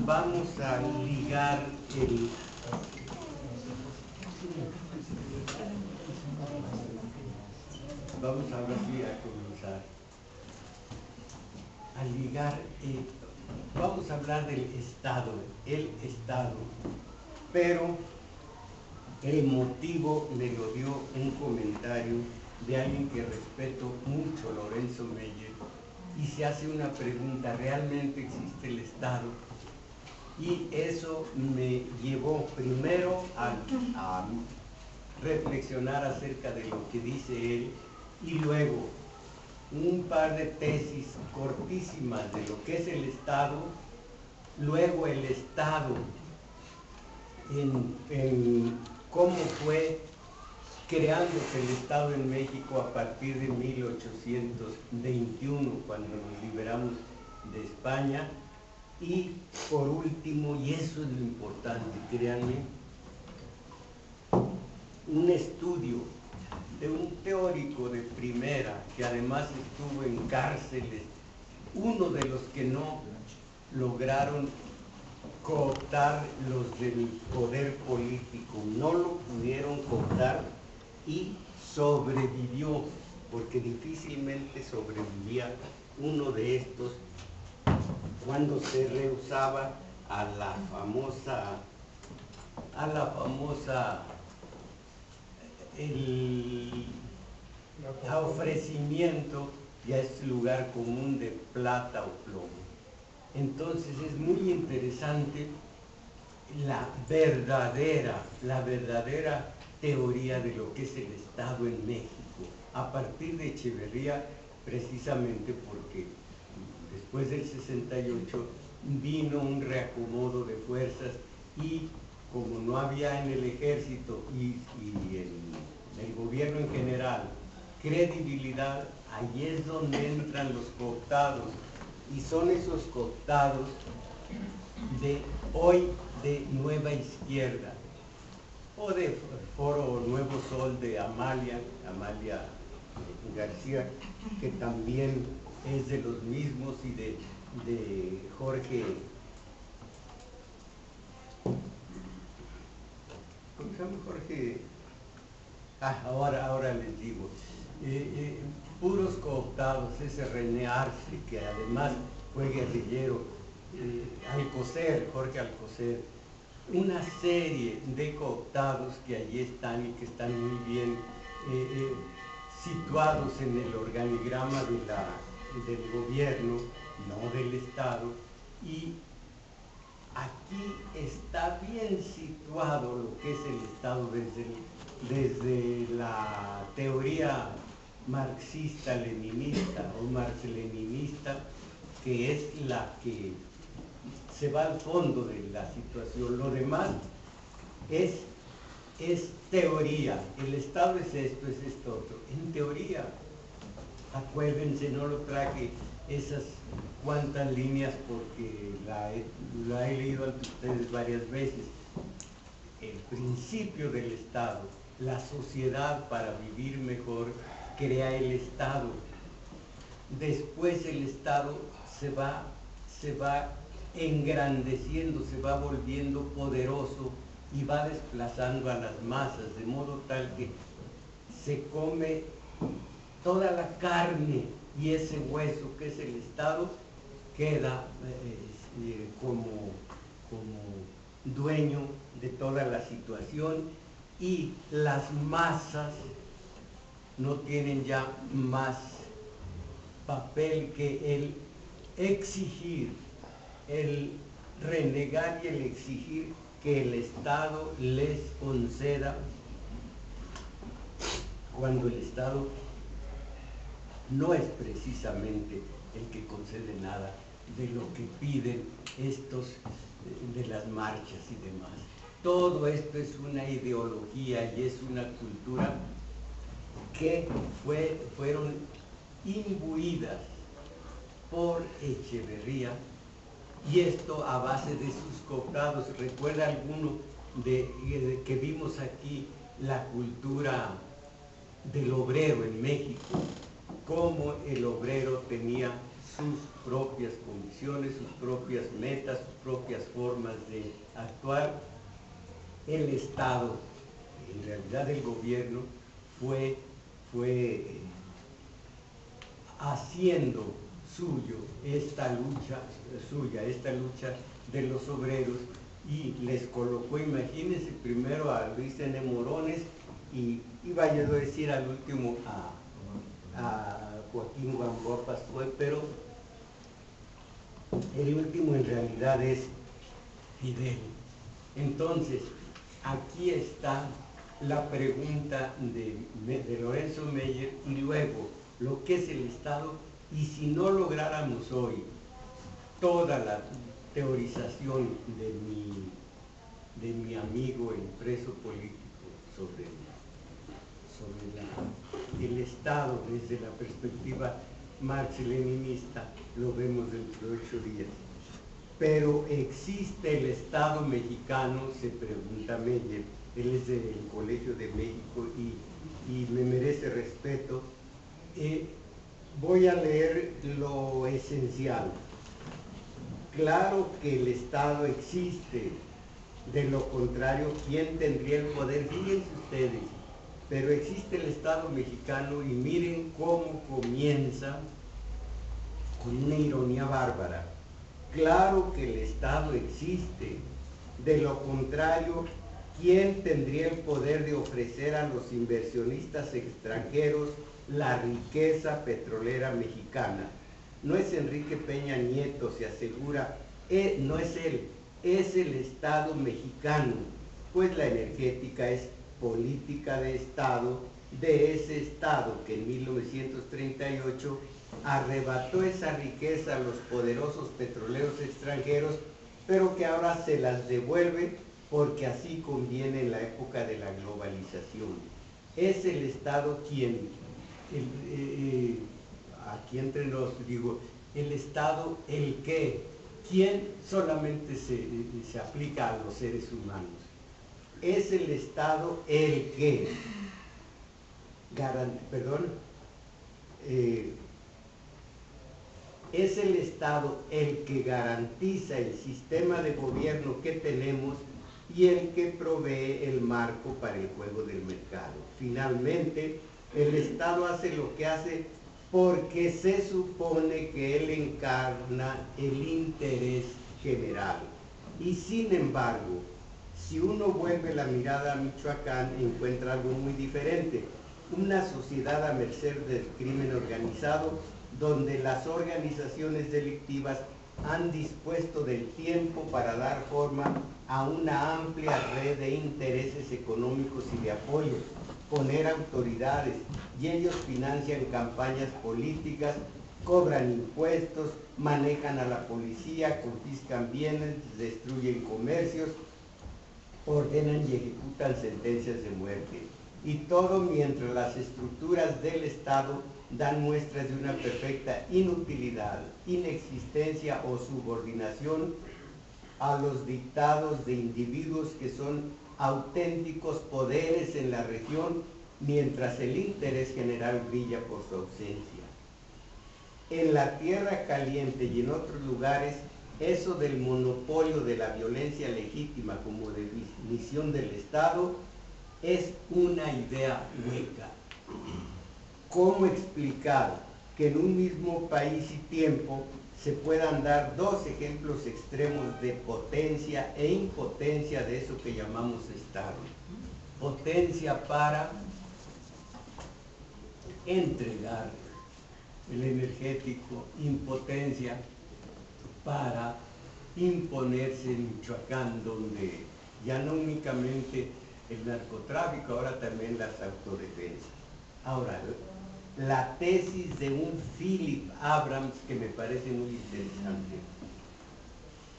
vamos a ligar vamos ahora sí a comenzar a ligar, vamos a hablar del Estado, el Estado, pero el motivo me lo dio un comentario de alguien que respeto mucho, Lorenzo Meyer, y se hace una pregunta: ¿realmente existe el Estado? Y eso me llevó primero a reflexionar acerca de lo que dice él, y luego un par de tesis cortísimas de lo que es el Estado, luego el Estado en cómo fue creándose el Estado en México a partir de 1821, cuando nos liberamos de España, y por último, y eso es lo importante, créanme, un estudio de un teórico de primera que además estuvo en cárceles, uno de los que no lograron cooptar los del poder político, no lo pudieron cooptar y sobrevivió, porque difícilmente sobrevivía uno de estos cuando se rehusaba a la famosa a ofrecimiento, ya es lugar común, de plata o plomo. Entonces es muy interesante la verdadera teoría de lo que es el Estado en México, a partir de Echeverría, precisamente porque después del 68 vino un reacomodo de fuerzas, y como no había en el ejército y en el gobierno en general credibilidad, ahí es donde entran los cooptados, y son esos cooptados de hoy de Nueva Izquierda, o de Foro Nuevo Sol de Amalia García, que también es de los mismos, y de Jorge, ¿cómo se llama? Jorge, ahora les digo, puros cooptados, ese René Arce, que además fue guerrillero, Alcocer, Jorge Alcocer, una serie de cooptados que allí están y que están muy bien situados en el organigrama del gobierno, no del Estado, y aquí está bien situado lo que es el Estado desde la teoría marxista-leninista o marx-leninista, que es la que se va al fondo de la situación. Lo demás es teoría. El Estado es esto, es esto otro. En teoría, acuérdense, no lo traje esas cuantas líneas porque la he leído ante ustedes varias veces. El principio del Estado, la sociedad para vivir mejor crea el Estado. Después el Estado se va engrandeciendo, se va volviendo poderoso y va desplazando a las masas, de modo tal que se come toda la carne, y ese hueso que es el Estado queda como dueño de toda la situación, y las masas no tienen ya más papel que el exigir, el renegar y el exigir que el Estado les conceda, cuando el Estado no es precisamente el que concede nada de lo que piden estos de las marchas y demás. Todo esto es una ideología y es una cultura que fueron imbuidas por Echeverría, y esto a base de sus cooptados. ¿Recuerda alguno que vimos aquí la cultura del obrero en México? Cómo el obrero tenía sus propias condiciones, sus propias metas, sus propias formas de actuar, el Estado, en realidad el gobierno, fue haciendo esta lucha de los obreros, y les colocó, imagínense, primero a Luis N. Morones y iba yo a decir al último a Joaquín Gamboa fue, pero el último en realidad es Fidel. Entonces, aquí está la pregunta de Lorenzo Meyer, y luego lo que es el Estado, y si no lográramos hoy toda la teorización de mi amigo el preso político sobre el Estado desde la perspectiva marx-leninista, lo vemos dentro de 8 días. Pero ¿existe el Estado mexicano?, se pregunta Meyer. Él es del Colegio de México y me merece respeto. Voy a leer lo esencial. Claro que el Estado existe, de lo contrario, ¿quién tendría el poder? Fíjense ustedes, pero existe el Estado mexicano, y miren cómo comienza con una ironía bárbara. Claro que el Estado existe, de lo contrario, ¿quién tendría el poder de ofrecer a los inversionistas extranjeros la riqueza petrolera mexicana? No es Enrique Peña Nieto, se asegura, no es él, es el Estado mexicano, pues la energética es política de Estado, de ese Estado que en 1938 arrebató esa riqueza a los poderosos petroleros extranjeros, pero que ahora se las devuelve porque así conviene en la época de la globalización. Es el Estado quien, aquí entre nos digo, el Estado el que, quien solamente se aplica a los seres humanos. Es el Estado el que es el Estado el que garantiza el sistema de gobierno que tenemos y el que provee el marco para el juego del mercado. Finalmente, el Estado hace lo que hace porque se supone que él encarna el interés general. Y sin embargo, si uno vuelve la mirada a Michoacán, encuentra algo muy diferente. Una sociedad a merced del crimen organizado, donde las organizaciones delictivas han dispuesto del tiempo para dar forma a una amplia red de intereses económicos y de apoyo, poner autoridades, y ellos financian campañas políticas, cobran impuestos, manejan a la policía, confiscan bienes, destruyen comercios, ordenan y ejecutan sentencias de muerte. Y todo mientras las estructuras del Estado dan muestras de una perfecta inutilidad, inexistencia o subordinación a los dictados de individuos que son auténticos poderes en la región, mientras el interés general brilla por su ausencia. En la Tierra Caliente y en otros lugares, eso del monopolio de la violencia legítima como definición del Estado es una idea hueca. ¿Cómo explicar que en un mismo país y tiempo se puedan dar dos ejemplos extremos de potencia e impotencia de eso que llamamos Estado? Potencia para entregar el energético, impotencia para imponerse en Michoacán, donde ya no únicamente el narcotráfico, ahora también las autodefensas. Ahora, la tesis de un Philip Abrams que me parece muy interesante.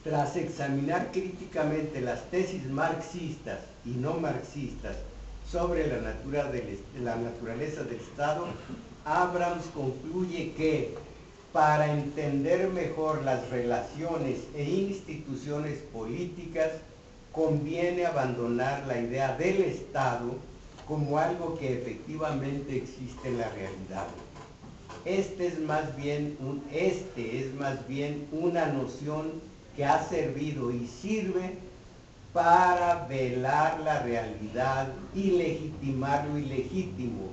Tras examinar críticamente las tesis marxistas y no marxistas sobre la naturaleza del Estado, Abrams concluye que para entender mejor las relaciones e instituciones políticas conviene abandonar la idea del Estado como algo que efectivamente existe en la realidad. Este es más bien una noción que ha servido y sirve para velar la realidad y legitimar lo ilegítimo,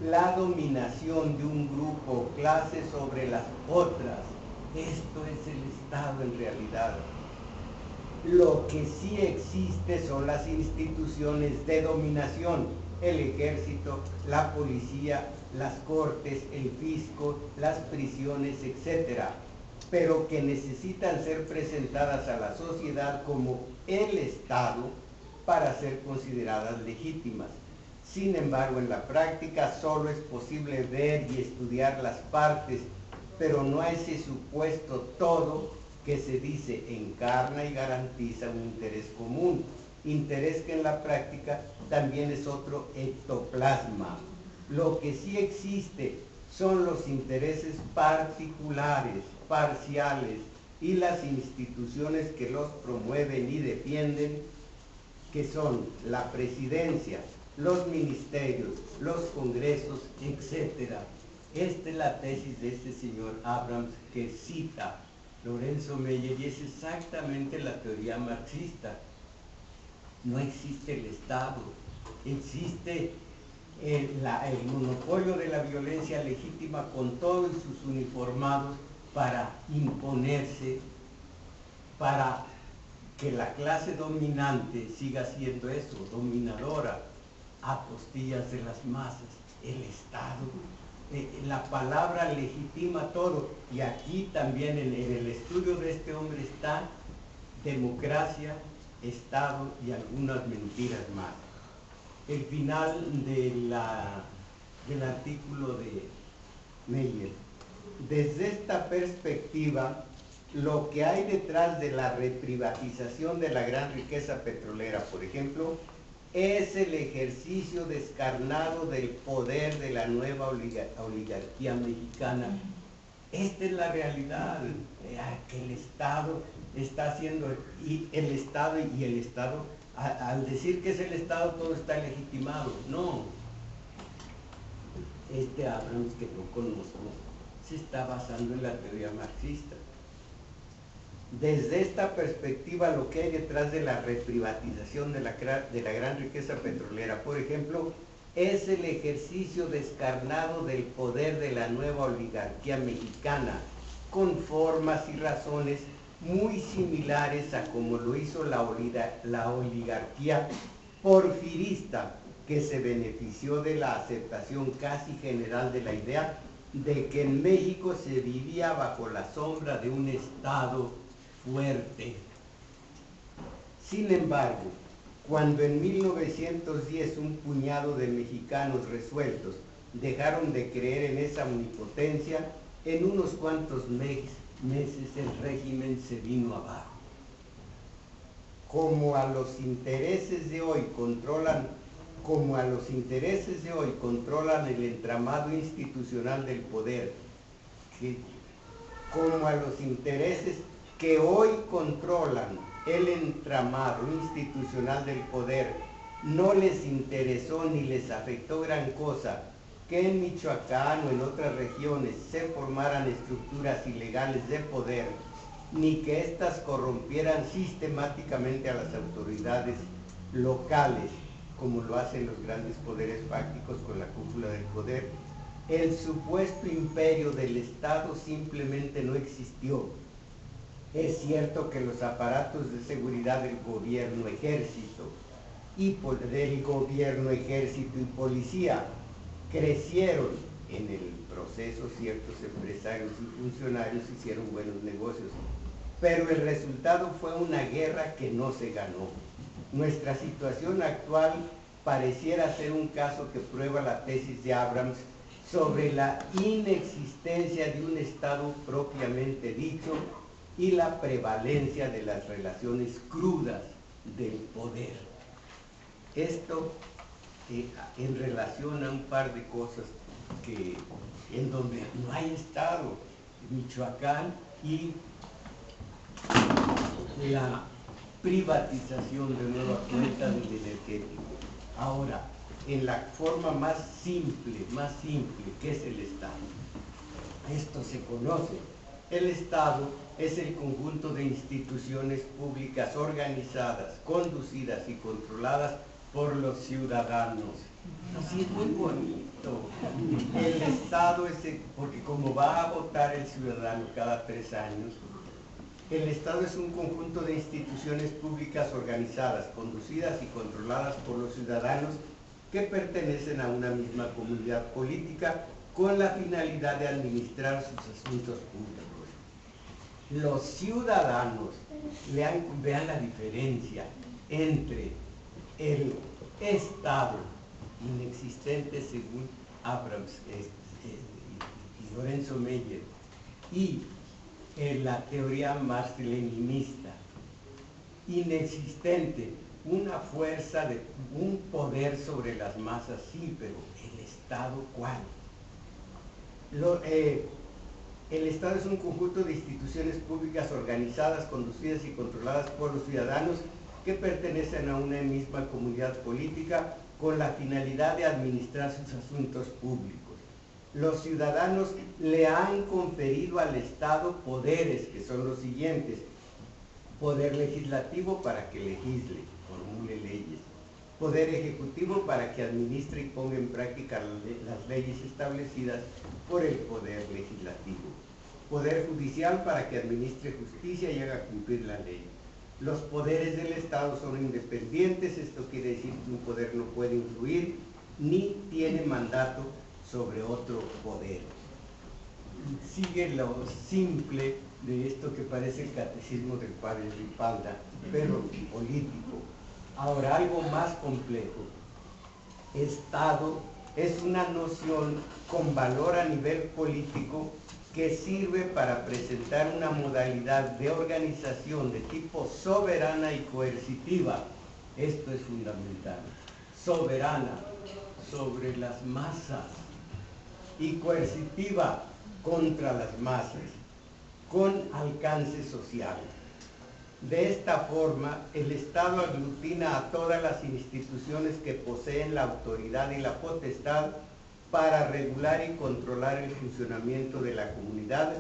la dominación de un grupo o clase sobre las otras. Esto es el Estado en realidad. Lo que sí existe son las instituciones de dominación, el ejército, la policía, las cortes, el fisco, las prisiones, etc., pero que necesitan ser presentadas a la sociedad como el Estado para ser consideradas legítimas. Sin embargo, en la práctica solo es posible ver y estudiar las partes, pero no ese supuesto todo que se dice encarna y garantiza un interés común, interés que en la práctica también es otro ectoplasma. Lo que sí existe son los intereses particulares, parciales, y las instituciones que los promueven y defienden, que son la presidencia, los ministerios, los congresos, etc. Esta es la tesis de este señor Abrams que cita Lorenzo Meyer, y es exactamente la teoría marxista. No existe el Estado, existe el monopolio de la violencia legítima con todos sus uniformados para imponerse, para que la clase dominante siga siendo eso, dominadora, a costillas de las masas. El Estado, la palabra legitima todo, y aquí también en el estudio de este hombre está democracia, Estado y algunas mentiras más. El final del artículo de Meyer: desde esta perspectiva, lo que hay detrás de la reprivatización de la gran riqueza petrolera, por ejemplo, es el ejercicio descarnado del poder de la nueva oligarquía mexicana. Esta es la realidad, que el Estado está haciendo, y el Estado, al decir que es el Estado, todo está legitimado. No. Este Abrams, que no conozco, se está basando en la teoría marxista. Desde esta perspectiva, lo que hay detrás de la reprivatización de la gran riqueza petrolera, por ejemplo, es el ejercicio descarnado del poder de la nueva oligarquía mexicana, con formas y razones muy similares a como lo hizo la oligarquía porfirista, que se benefició de la aceptación casi general de la idea de que en México se vivía bajo la sombra de un Estado fuerte. Sin embargo, cuando en 1910 un puñado de mexicanos resueltos dejaron de creer en esa omnipotencia, en unos cuantos meses el régimen se vino abajo. Como a los intereses de hoy controlan el entramado institucional del poder, como a los intereses que hoy controlan el entramado institucional del poder, no les interesó ni les afectó gran cosa que en Michoacán o en otras regiones se formaran estructuras ilegales de poder, ni que éstas corrompieran sistemáticamente a las autoridades locales, como lo hacen los grandes poderes fácticos con la cúpula del poder. El supuesto imperio del Estado simplemente no existió. Es cierto que los aparatos de seguridad del gobierno, ejército y policía crecieron en el proceso. Ciertos empresarios y funcionarios hicieron buenos negocios, pero el resultado fue una guerra que no se ganó. Nuestra situación actual pareciera ser un caso que prueba la tesis de Abrams sobre la inexistencia de un Estado propiamente dicho y la prevalencia de las relaciones crudas del poder. Esto en relación a un par de cosas en donde no hay Estado, Michoacán y la privatización de nueva cuenta del energético. Ahora, en la forma más simple, ¿qué es el Estado? Esto se conoce. El Estado es el conjunto de instituciones públicas organizadas, conducidas y controladas por los ciudadanos. Así es muy bonito. El Estado es porque como va a votar el ciudadano cada 3 años, el Estado es un conjunto de instituciones públicas organizadas, conducidas y controladas por los ciudadanos que pertenecen a una misma comunidad política con la finalidad de administrar sus asuntos públicos. Los ciudadanos, vean la diferencia entre el Estado inexistente según Abrams y Lorenzo Meyer y la teoría marx-leninista, inexistente, una fuerza, un poder sobre las masas, sí, pero ¿el Estado cuál? El Estado es un conjunto de instituciones públicas organizadas, conducidas y controladas por los ciudadanos que pertenecen a una misma comunidad política con la finalidad de administrar sus asuntos públicos. Los ciudadanos le han conferido al Estado poderes que son los siguientes: poder legislativo para que legisle, formule leyes; poder ejecutivo para que administre y ponga en práctica las leyes establecidas por el poder legislativo; poder judicial para que administre justicia y haga cumplir la ley. Los poderes del Estado son independientes, esto quiere decir que un poder no puede influir ni tiene mandato sobre otro poder. Sigue lo simple de esto que parece el catecismo del padre Ripalda, pero político. Ahora, algo más complejo. Estado es una noción con valor a nivel político que sirve para presentar una modalidad de organización de tipo soberana y coercitiva. Esto es fundamental. Soberana sobre las masas y coercitiva contra las masas, con alcance social. De esta forma, el Estado aglutina a todas las instituciones que poseen la autoridad y la potestad para regular y controlar el funcionamiento de la comunidad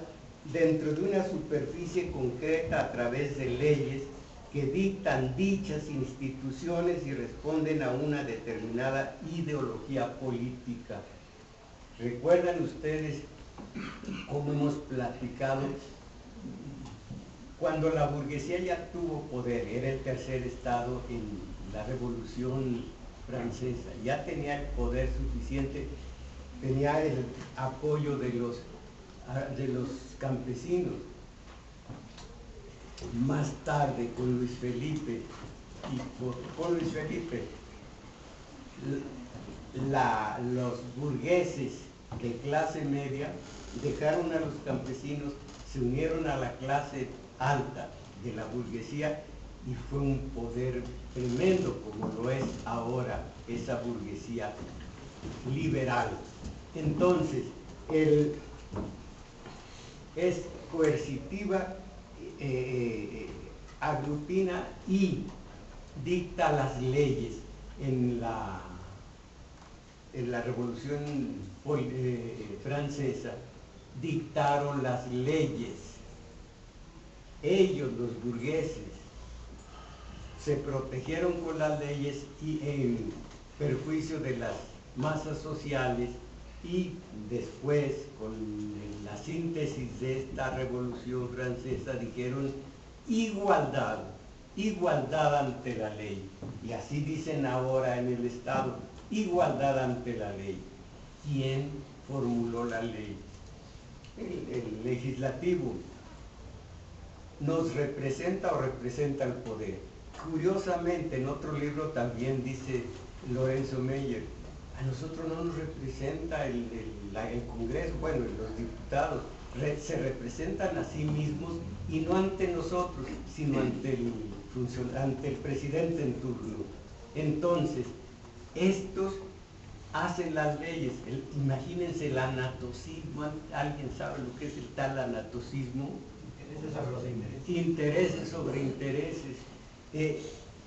dentro de una superficie concreta a través de leyes que dictan dichas instituciones y responden a una determinada ideología política. ¿Recuerdan ustedes cómo hemos platicado? Cuando la burguesía ya tuvo poder, era el tercer estado en la Revolución Francesa, ya tenía el poder suficiente, tenía el apoyo de los campesinos. Más tarde, con Luis Felipe, los burgueses de clase media dejaron a los campesinos, se unieron a la clase alta de la burguesía y fue un poder tremendo como lo es ahora esa burguesía liberal. Entonces, es coercitiva, aglutina y dicta las leyes. En la Revolución Francesa dictaron las leyes. Ellos, los burgueses, se protegieron con las leyes y en perjuicio de las masas sociales, y después, con la síntesis de esta Revolución Francesa, dijeron igualdad, igualdad ante la ley. Y así dicen ahora en el Estado, igualdad ante la ley. ¿Quién formuló la ley? El legislativo. ¿Nos representa o representa el poder? Curiosamente, en otro libro también dice Lorenzo Meyer, a nosotros no nos representa el Congreso, bueno, los diputados, se representan a sí mismos y no ante nosotros, sino ante el presidente en turno. Entonces, estos hacen las leyes. Imagínense el anatocismo. ¿Alguien sabe lo que es el tal anatocismo? Intereses sobre intereses.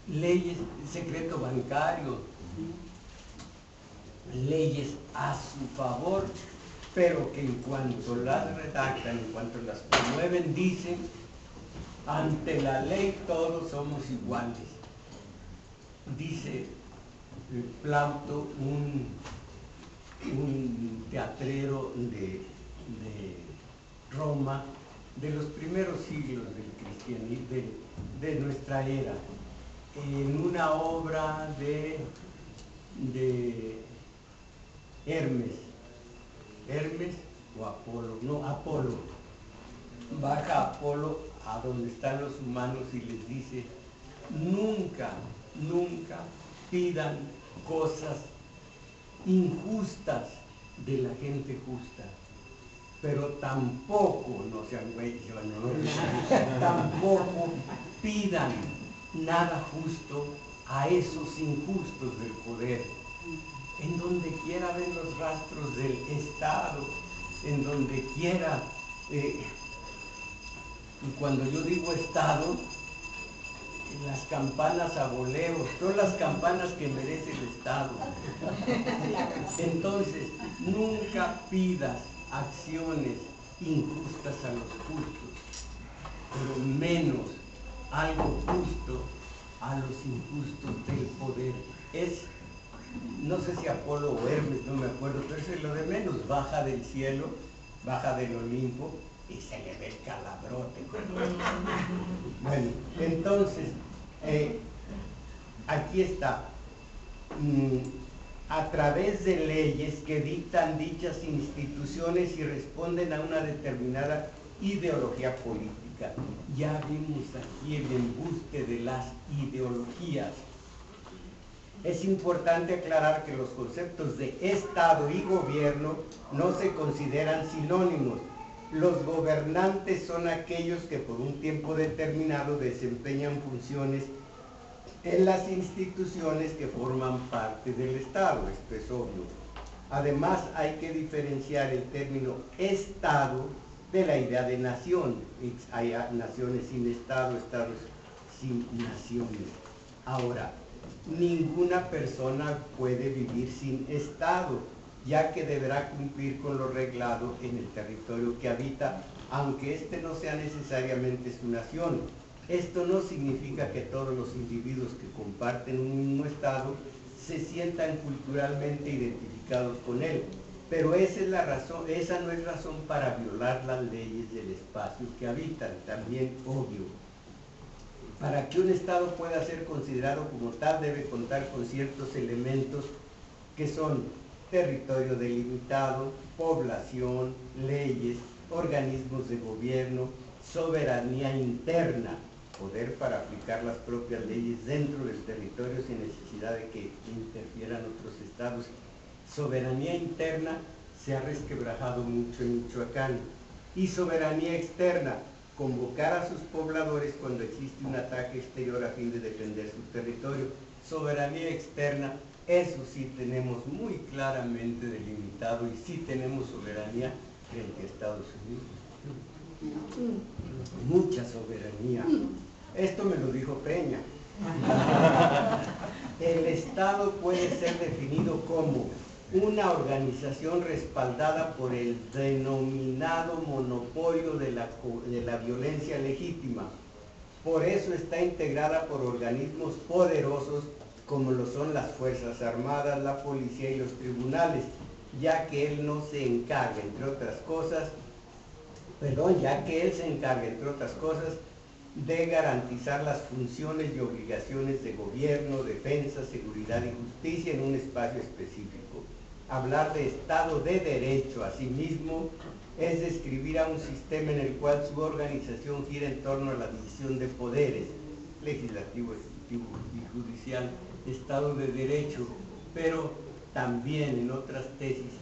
Leyes, secreto bancario, leyes a su favor, pero que en cuanto las redactan, en cuanto las promueven, dicen, ante la ley todos somos iguales. Dice Plauto, un teatrero de Roma, de los primeros siglos del cristianismo, de nuestra era, en una obra de Hermes o Apolo, no, Apolo. Baja Apolo a donde están los humanos y les dice, nunca pidan cosas injustas de la gente justa, pero tampoco, no sean güeyes, tampoco pidan nada justo a esos injustos del poder. En donde quiera ven los rastros del Estado, en donde quiera, y cuando yo digo Estado, las campanas a voleo, son las campanas que merece el Estado. Entonces, nunca pidas acciones injustas a los justos, pero menos algo justo a los injustos del poder. No sé si Apolo o Hermes, no me acuerdo, pero eso es lo de menos. Baja del cielo, baja del Olimpo y se le ve el calabrote. Bueno, entonces, aquí está. A través de leyes que dictan dichas instituciones y responden a una determinada ideología política. Ya vimos aquí el embuste de las ideologías. Es importante aclarar que los conceptos de Estado y gobierno no se consideran sinónimos. Los gobernantes son aquellos que por un tiempo determinado desempeñan funciones en las instituciones que forman parte del Estado, esto es obvio. Además, hay que diferenciar el término Estado de la idea de nación. Hay naciones sin Estado, estados sin naciones. Ahora, ninguna persona puede vivir sin Estado, ya que deberá cumplir con lo reglado en el territorio que habita, aunque este no sea necesariamente su nación. Esto no significa que todos los individuos que comparten un mismo Estado se sientan culturalmente identificados con él, pero esa no es razón para violar las leyes del espacio que habitan, también obvio. Para que un Estado pueda ser considerado como tal, debe contar con ciertos elementos que son territorio delimitado, población, leyes, organismos de gobierno, soberanía interna, poder para aplicar las propias leyes dentro del territorio sin necesidad de que interfieran otros estados. Soberanía interna se ha resquebrajado mucho en Michoacán. Y soberanía externa, convocar a sus pobladores cuando existe un ataque exterior a fin de defender su territorio. Soberanía externa, eso sí tenemos muy claramente delimitado y sí tenemos soberanía frente a Estados Unidos. Mucha soberanía. Esto me lo dijo Peña. El Estado puede ser definido como una organización respaldada por el denominado monopolio de la violencia legítima. Por eso está integrada por organismos poderosos como lo son las Fuerzas Armadas, la policía y los tribunales, ya que él se encarga, entre otras cosas, de garantizar las funciones y obligaciones de gobierno, defensa, seguridad y justicia en un espacio específico. Hablar de Estado de Derecho, asimismo, es describir a un sistema en el cual su organización gira en torno a la división de poderes, legislativo, ejecutivo y judicial, Estado de Derecho, pero también en otras tesis,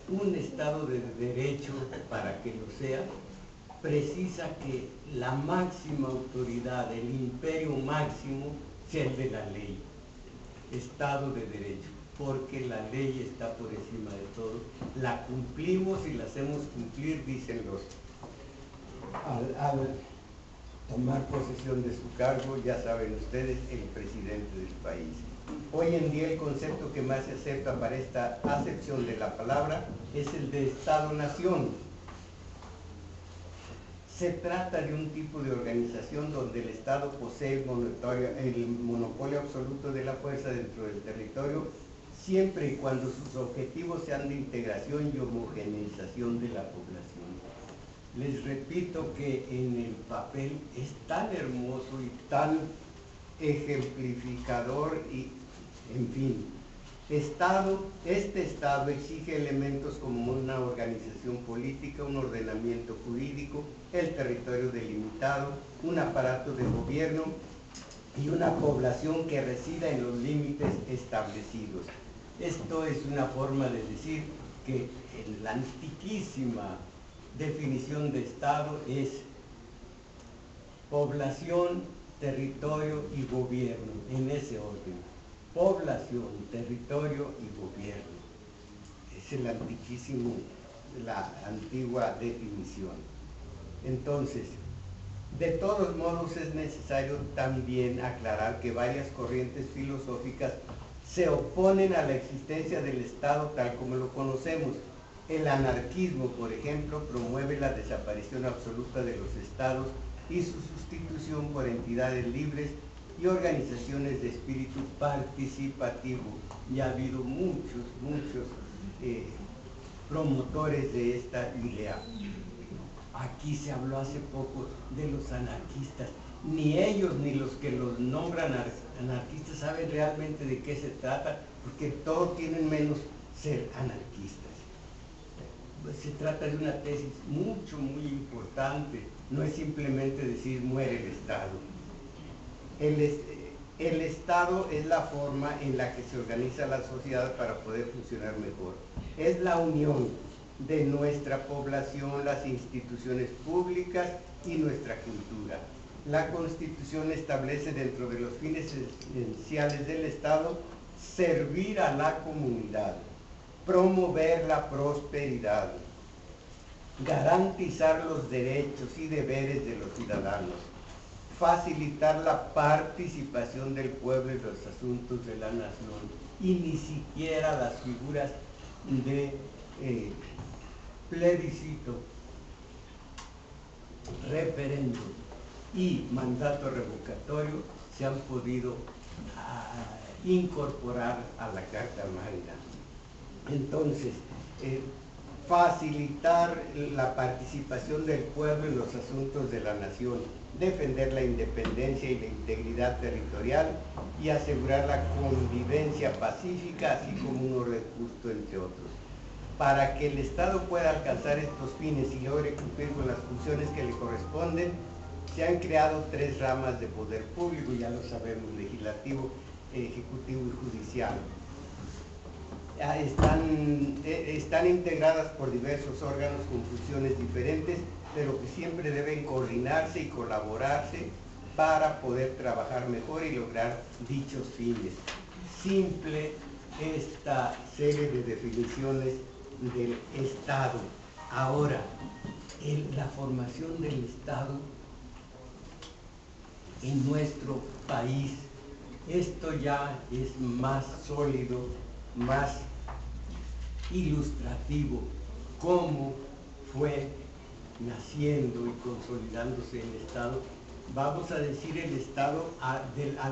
un Estado de Derecho, para que lo sea, precisa que la máxima autoridad, el imperio máximo, sea el de la ley, Estado de Derecho, porque la ley está por encima de todo, la cumplimos y la hacemos cumplir, dicen los, al tomar posesión de su cargo, ya saben ustedes, el presidente del país. Hoy en día el concepto que más se acepta para esta acepción de la palabra es el de Estado-Nación. Se trata de un tipo de organización donde el Estado posee el monopolio absoluto de la fuerza dentro del territorio, siempre y cuando sus objetivos sean de integración y homogeneización de la población. Les repito que en el papel es tan hermoso y tan ejemplificador y, en fin, este Estado exige elementos como una organización política, un ordenamiento jurídico, el territorio delimitado, un aparato de gobierno y una población que resida en los límites establecidos. Esto es una forma de decir que en la antiquísima definición de Estado es población, territorio y gobierno, en ese orden. Población, territorio y gobierno. Es la antigua definición. Entonces, de todos modos es necesario también aclarar que varias corrientes filosóficas se oponen a la existencia del Estado tal como lo conocemos. El anarquismo, por ejemplo, promueve la desaparición absoluta de los estados y su sustitución por entidades libres y organizaciones de espíritu participativo. Ya ha habido muchos promotores de esta idea. Aquí se habló hace poco de los anarquistas. Ni ellos ni los que los nombran anarquistas saben realmente de qué se trata, porque todos tienen menos ser anarquistas. Se trata de una tesis muy importante. No es simplemente decir muere el Estado. El Estado es la forma en la que se organiza la sociedad para poder funcionar mejor. Es la unión de nuestra población, las instituciones públicas y nuestra cultura. La Constitución establece dentro de los fines esenciales del Estado servir a la comunidad, promover la prosperidad, garantizar los derechos y deberes de los ciudadanos, facilitar la participación del pueblo en los asuntos de la nación, y ni siquiera las figuras de plebiscito, referéndum y mandato revocatorio se han podido incorporar a la Carta Magna. Entonces, facilitar la participación del pueblo en los asuntos de la nación, defender la independencia y la integridad territorial y asegurar la convivencia pacífica, así como un orden justo, entre otros. Para que el Estado pueda alcanzar estos fines y logre cumplir con las funciones que le corresponden, se han creado 3 ramas de poder público, ya lo sabemos: legislativo, ejecutivo y judicial. Están integradas por diversos órganos con funciones diferentes, pero que siempre deben coordinarse y colaborarse para poder trabajar mejor y lograr dichos fines. Simple esta serie de definiciones del Estado. Ahora, la formación del Estado en nuestro país, esto ya es más sólido, más ilustrativo, cómo fue naciendo y consolidándose el Estado. Vamos a decir el Estado a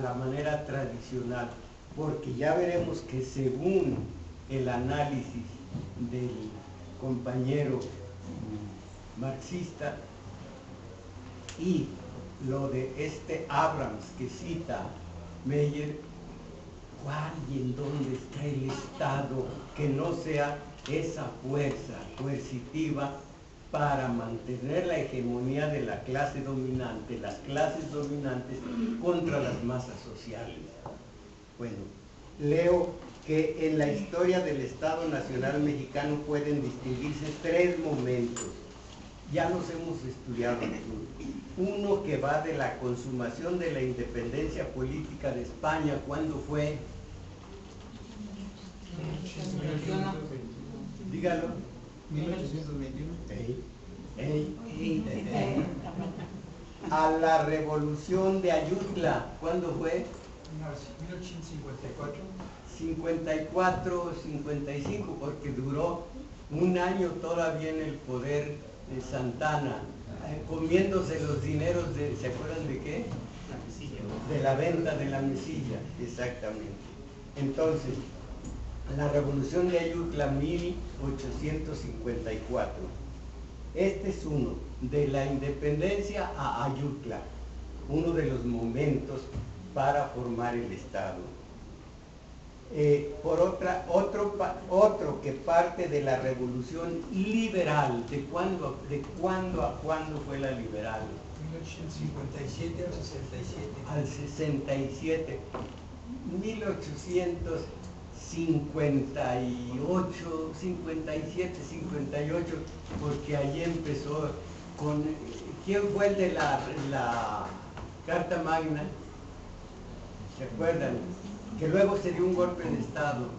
la manera tradicional, porque ya veremos que según el análisis del compañero marxista y lo de Abrams que cita Meyer, ¿cuál y en dónde está el Estado que no sea esa fuerza coercitiva para mantener la hegemonía de la clase dominante, las clases dominantes, contra las masas sociales? Bueno, leo que en la historia del Estado Nacional Mexicano pueden distinguirse 3 momentos. Ya los hemos estudiado aquí. Uno que va de la consumación de la independencia política de España. ¿Cuándo fue? 1821. Dígalo. 1821. A la revolución de Ayutla. ¿Cuándo fue? 1854. 54, 55, porque duró un año todavía en el poder de Santana, comiéndose los dineros de, ¿se acuerdan de qué? La mesilla. De la venta de la mesilla, exactamente. Entonces, la revolución de Ayutla, 1854. Este es uno, de la independencia a Ayutla, uno de los momentos para formar el Estado. Por otro que parte de la revolución liberal. ¿De cuándo a cuándo fue la liberal? 1857 al 67. Al 67. 1858, 57, 58, porque ahí empezó con... ¿Quién fue el de la Carta Magna? ¿Se acuerdan? Que luego se dio un golpe de Estado.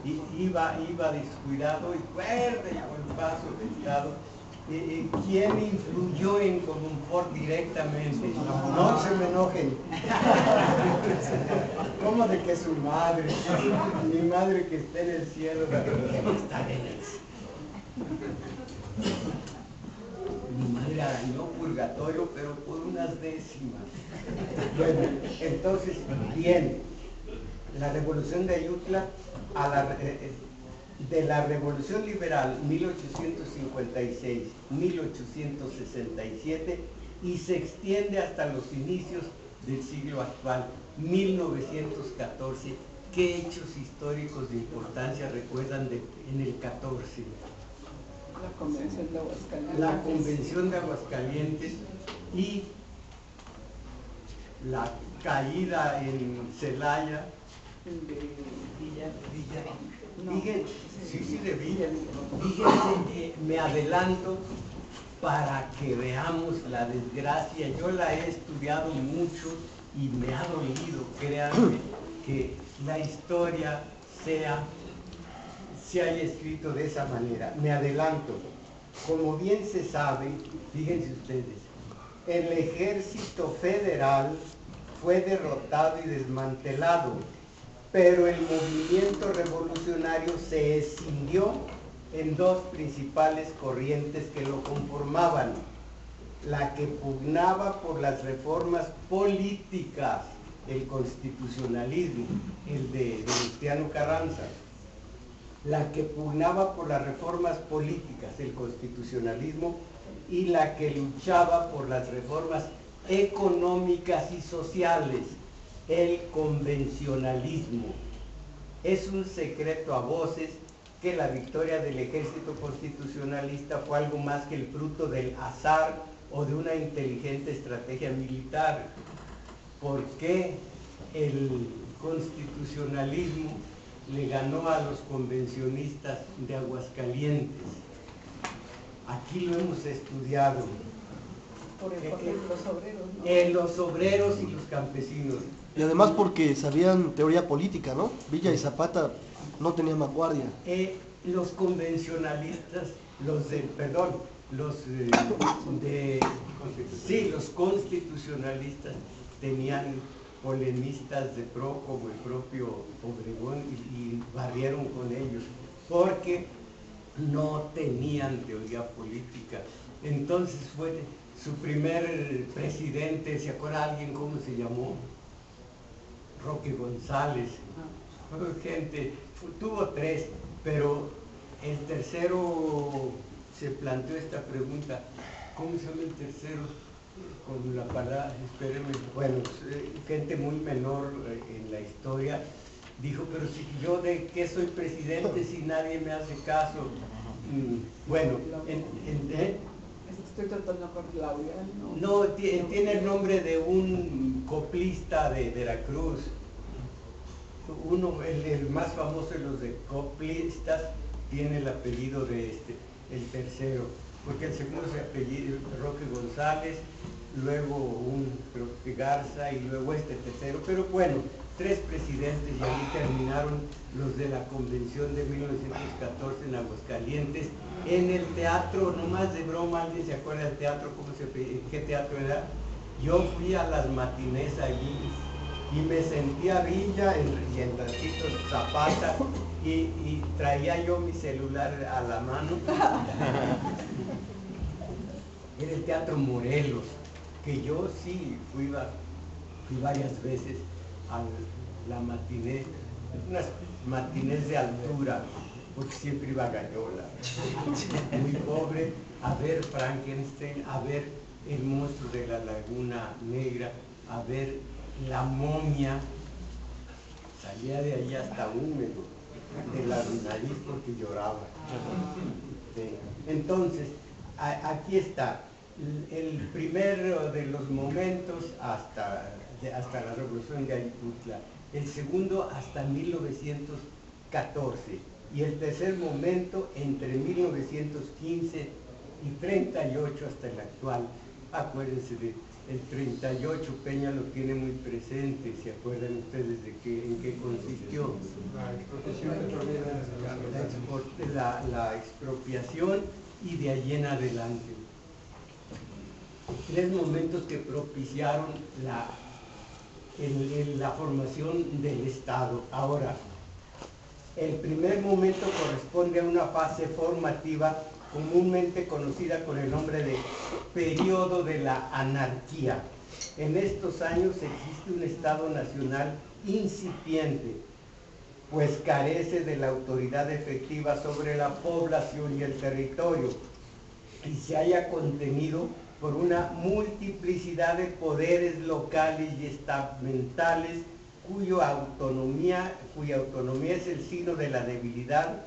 Y iba descuidado y fuerte el paso del Estado. ¿Quién influyó en Comunfort directamente? No se me enojen. ¿Cómo de que su madre? Mi madre que está en el cielo, que está en el cielo. Mi madre arañó purgatorio, pero por unas décimas. Bueno, entonces, bien, la revolución de Ayutla, de la revolución liberal 1856-1867, y se extiende hasta los inicios del siglo actual, 1914. ¿Qué hechos históricos de importancia recuerdan en el 14? La Convención de Aguascalientes. La Convención de Aguascalientes y la caída en Celaya De Villa. No. Fíjense, sí, de Villa. Fíjense, me adelanto para que veamos la desgracia. Yo la he estudiado mucho y me ha dolido, créanme, que la historia se haya escrito de esa manera. Me adelanto. Como bien se sabe, fíjense ustedes, el ejército federal fue derrotado y desmantelado, pero el movimiento revolucionario se escindió en dos principales corrientes que lo conformaban: la que pugnaba por las reformas políticas, el constitucionalismo, el de Venustiano Carranza; la que pugnaba por las reformas políticas, el constitucionalismo, y la que luchaba por las reformas económicas y sociales, el convencionalismo. Es un secreto a voces que la victoria del ejército constitucionalista fue algo más que el fruto del azar o de una inteligente estrategia militar. ¿Por qué el constitucionalismo le ganó a los convencionistas de Aguascalientes? Aquí lo hemos estudiado. Por los obreros, ¿no? Los obreros y los campesinos. Y además porque sabían teoría política, ¿no? Villa y Zapata no tenían vanguardia. Los convencionalistas, los constitucionalistas tenían polemistas de pro como el propio Obregón y barrieron con ellos porque no tenían teoría política. Entonces fue su primer presidente, ¿se acuerda alguien cómo se llamó? Roque González. Gente, tuvo tres, pero el tercero se planteó esta pregunta: ¿cómo se llama el tercero? Con la palabra, espérenme, bueno, gente muy menor en la historia, dijo: pero si yo de qué soy presidente si nadie me hace caso. Bueno, estoy tratando con Claudia. No, tiene el nombre de un coplista de Veracruz. El más famoso de los de coplistas tiene el apellido de el tercero, porque el segundo se apellida Roque González, luego creo que Garza y luego este tercero. Pero bueno, tres presidentes, y ahí terminaron los de la convención de 1914 en Aguascalientes, en el teatro, nomás de broma, ¿alguien se acuerda del teatro? ¿Qué teatro era? Yo fui a las matinés allí y me sentía Villa y en ratitos Zapata y traía yo mi celular a la mano. Era el Teatro Morelos, que yo sí fui varias veces a la matiné, unas matinés de altura, porque siempre iba a Gallola, muy pobre, a ver Frankenstein, a ver el monstruo de la Laguna Negra, a ver la momia. Salía de ahí hasta húmedo de la nariz porque lloraba. Sí. Entonces, aquí está el primero de los momentos hasta la revolución de Ayutla, el segundo hasta 1914 y el tercer momento entre 1915 y 38 hasta el actual. Acuérdense de el 38, Peña lo tiene muy presente, ¿se acuerdan ustedes de en qué consistió? La expropiación petrolera La expropiación y de allí en adelante. 3 momentos que propiciaron la formación del Estado. Ahora, el primer momento corresponde a una fase formativa comúnmente conocida con el nombre de periodo de la anarquía. En estos años existe un Estado nacional incipiente, pues carece de la autoridad efectiva sobre la población y el territorio, y se haya contenido por una multiplicidad de poderes locales y estamentales cuya autonomía es el signo de la debilidad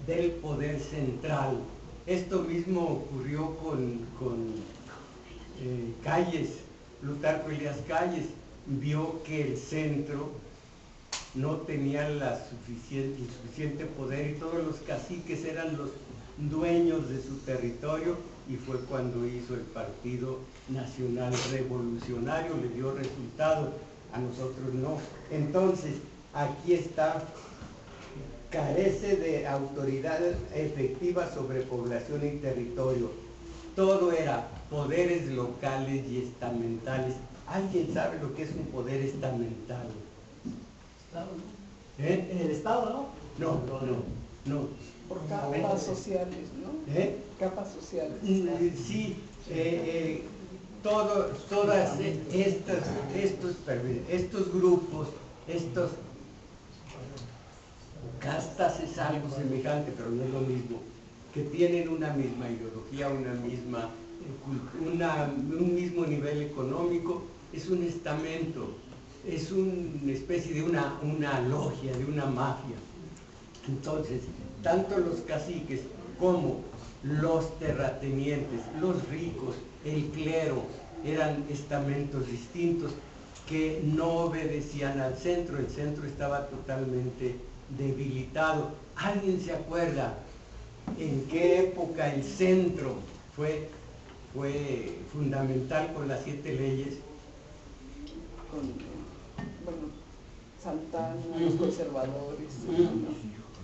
del poder central. Esto mismo ocurrió con Calles. Plutarco Elías Calles vio que el centro no tenía el suficiente poder y todos los caciques eran los dueños de su territorio, y fue cuando hizo el Partido Nacional Revolucionario, le dio resultado, a nosotros no. Entonces, aquí está, carece de autoridad efectiva sobre población y territorio. Todo era poderes locales y estamentales. ¿Alguien sabe lo que es un poder estamental? Estado, ¿no? ¿Eh? En el Estado, ¿no? No. Por capas sociales, ¿no? Capas sociales. Sí, todas estos grupos, castas es algo semejante, pero no es lo mismo, que tienen una misma ideología, un mismo nivel económico, es un estamento, es una especie de una logia, de una mafia. Entonces, tanto los caciques como los terratenientes, los ricos, el clero, eran estamentos distintos que no obedecían al centro. El centro estaba totalmente debilitado. ¿Alguien se acuerda en qué época el centro fue fundamental con las 7 leyes? Santana, los conservadores.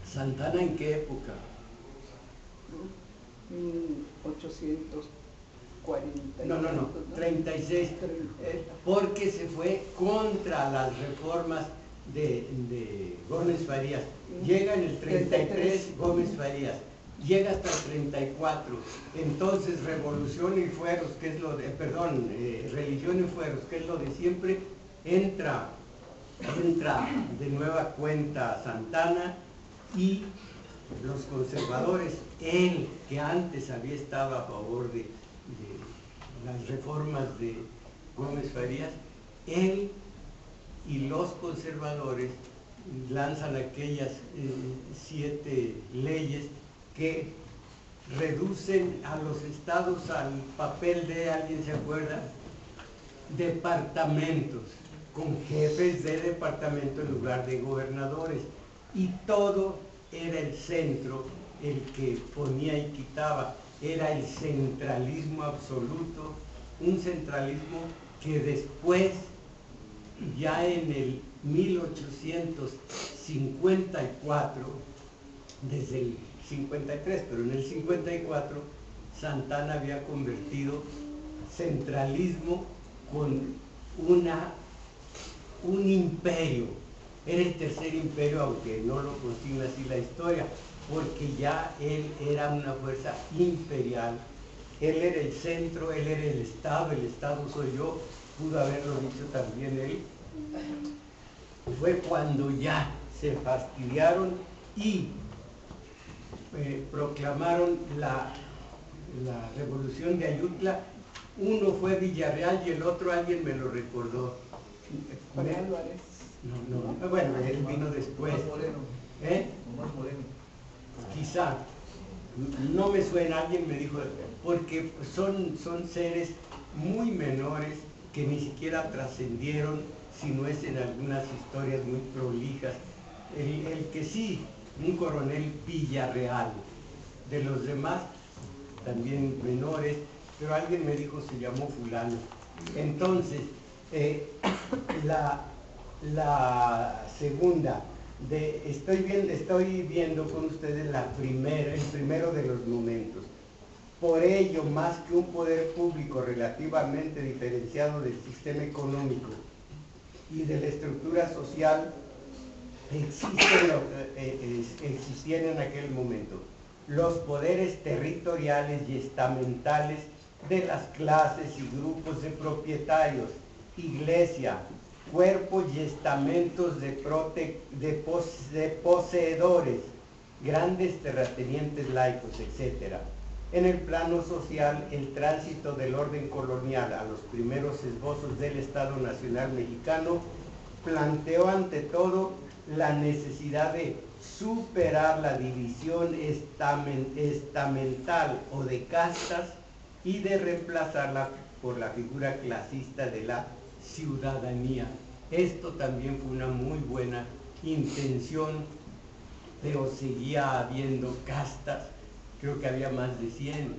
¿Santana en qué época? 1840. No, 36, porque se fue contra las reformas de Gómez Farías. Llega en el 33 Gómez Farías, llega hasta el 34, entonces Revolución y Fueros, que es Religión y Fueros, que es lo de siempre, entra de nueva cuenta Santana y los conservadores, él que antes había estado a favor de las reformas de Gómez Farías, él y los conservadores lanzan aquellas 7 leyes que reducen a los estados al papel de, ¿alguien se acuerda?, departamentos, con jefes de departamento en lugar de gobernadores, y todo era el centro el que ponía y quitaba. Era el centralismo absoluto, un centralismo que después, ya en el 1854, desde el 53, pero en el 54, Santana había convertido centralismo con un imperio. Era el tercer imperio, aunque no lo consigna así la historia, porque ya él era una fuerza imperial. Él era el centro, él era el Estado soy yo, pudo haberlo dicho también él. Fue cuando ya se fastidiaron y proclamaron la revolución de Ayutla. Uno fue Villarreal y el otro alguien me lo recordó. Juan Álvarez. No, bueno, él vino después. Tomás Moreno. Quizá, no me suena, alguien me dijo, porque son seres muy menores que ni siquiera trascendieron, si no es en algunas historias muy prolijas. El que sí, un coronel Villarreal, de los demás también menores, pero alguien me dijo se llamó fulano. Entonces, la segunda, estoy viendo con ustedes el primero de los momentos. Por ello, más que un poder público relativamente diferenciado del sistema económico y de la estructura social, existían en aquel momento los poderes territoriales y estamentales de las clases y grupos de propietarios, iglesia, cuerpos y estamentos de poseedores, grandes terratenientes laicos, etc. En el plano social, el tránsito del orden colonial a los primeros esbozos del Estado Nacional Mexicano planteó ante todo la necesidad de superar la división estamental o de castas y de reemplazarla por la figura clasista de la ciudadanía. Esto también fue una muy buena intención, pero seguía habiendo castas, creo que había más de 100.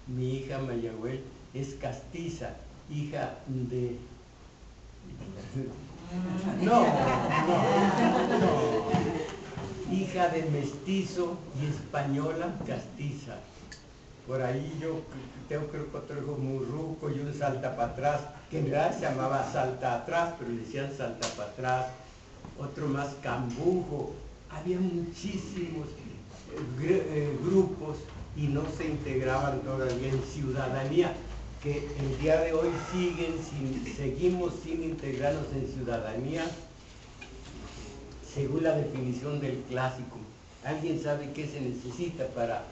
Mi hija Mayagüel es castiza, hija de... No, hija de mestizo y española castiza. Por ahí yo tengo creo que otro hijo murruco y un salta para atrás, que en realidad se llamaba salta atrás, pero le decían salta para atrás. Otro más cambujo. Había muchísimos grupos y no se integraban todavía en ciudadanía, que el día de hoy seguimos sin integrarnos en ciudadanía según la definición del clásico. ¿Alguien sabe qué se necesita para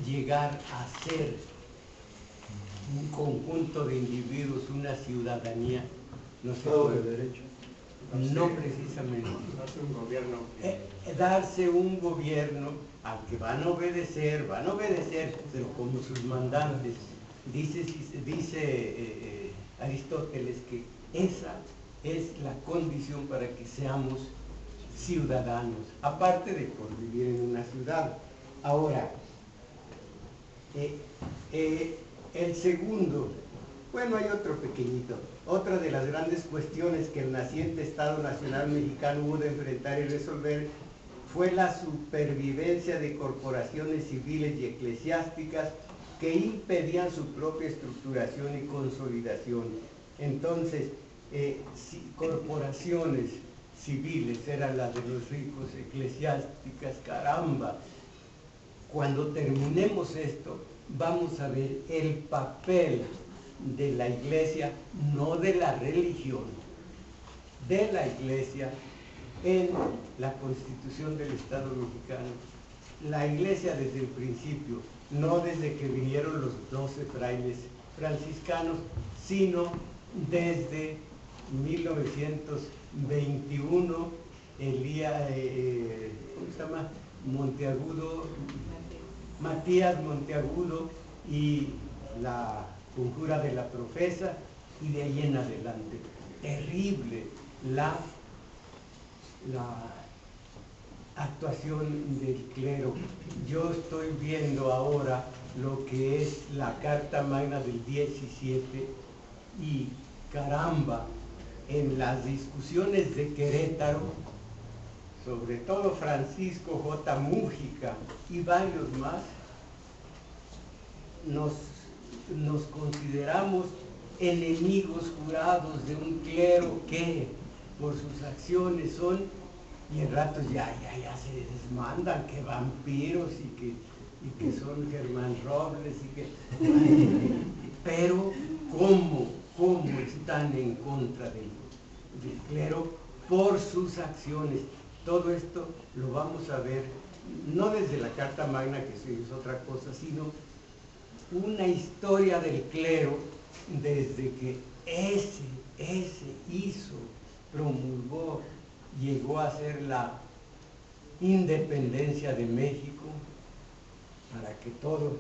llegar a ser un conjunto de individuos, una ciudadanía? No sé. Estado de derecho. No precisamente. Darse un gobierno. Darse un gobierno al que van a obedecer, pero como sus mandantes. Dice Aristóteles que esa es la condición para que seamos ciudadanos, aparte de por vivir en una ciudad. Ahora, el segundo, bueno, hay otro pequeñito. Otra de las grandes cuestiones que el naciente Estado Nacional Mexicano hubo de enfrentar y resolver fue la supervivencia de corporaciones civiles y eclesiásticas que impedían su propia estructuración y consolidación. Entonces, corporaciones civiles eran las de los ricos, eclesiásticas, caramba. Cuando terminemos esto, vamos a ver el papel de la iglesia, no de la religión, de la iglesia en la constitución del Estado mexicano. La iglesia desde el principio, no desde que vinieron los 12 frailes franciscanos, sino desde 1921, ¿cómo se llama? Matías Monteagudo y la conjura de la profesa, y de ahí en adelante. Terrible la actuación del clero. Yo estoy viendo ahora lo que es la Carta Magna del 17 y caramba, en las discusiones de Querétaro, sobre todo Francisco J. Mújica y varios más, nos consideramos enemigos jurados de un clero que por sus acciones son, y en ratos ya se desmandan, que vampiros y que son Germán Robles y que pero ¿cómo están en contra del clero por sus acciones? Todo esto lo vamos a ver no desde la Carta Magna, que eso es otra cosa, sino una historia del clero desde que ese hizo, promulgó, llegó a ser la independencia de México, para que todo,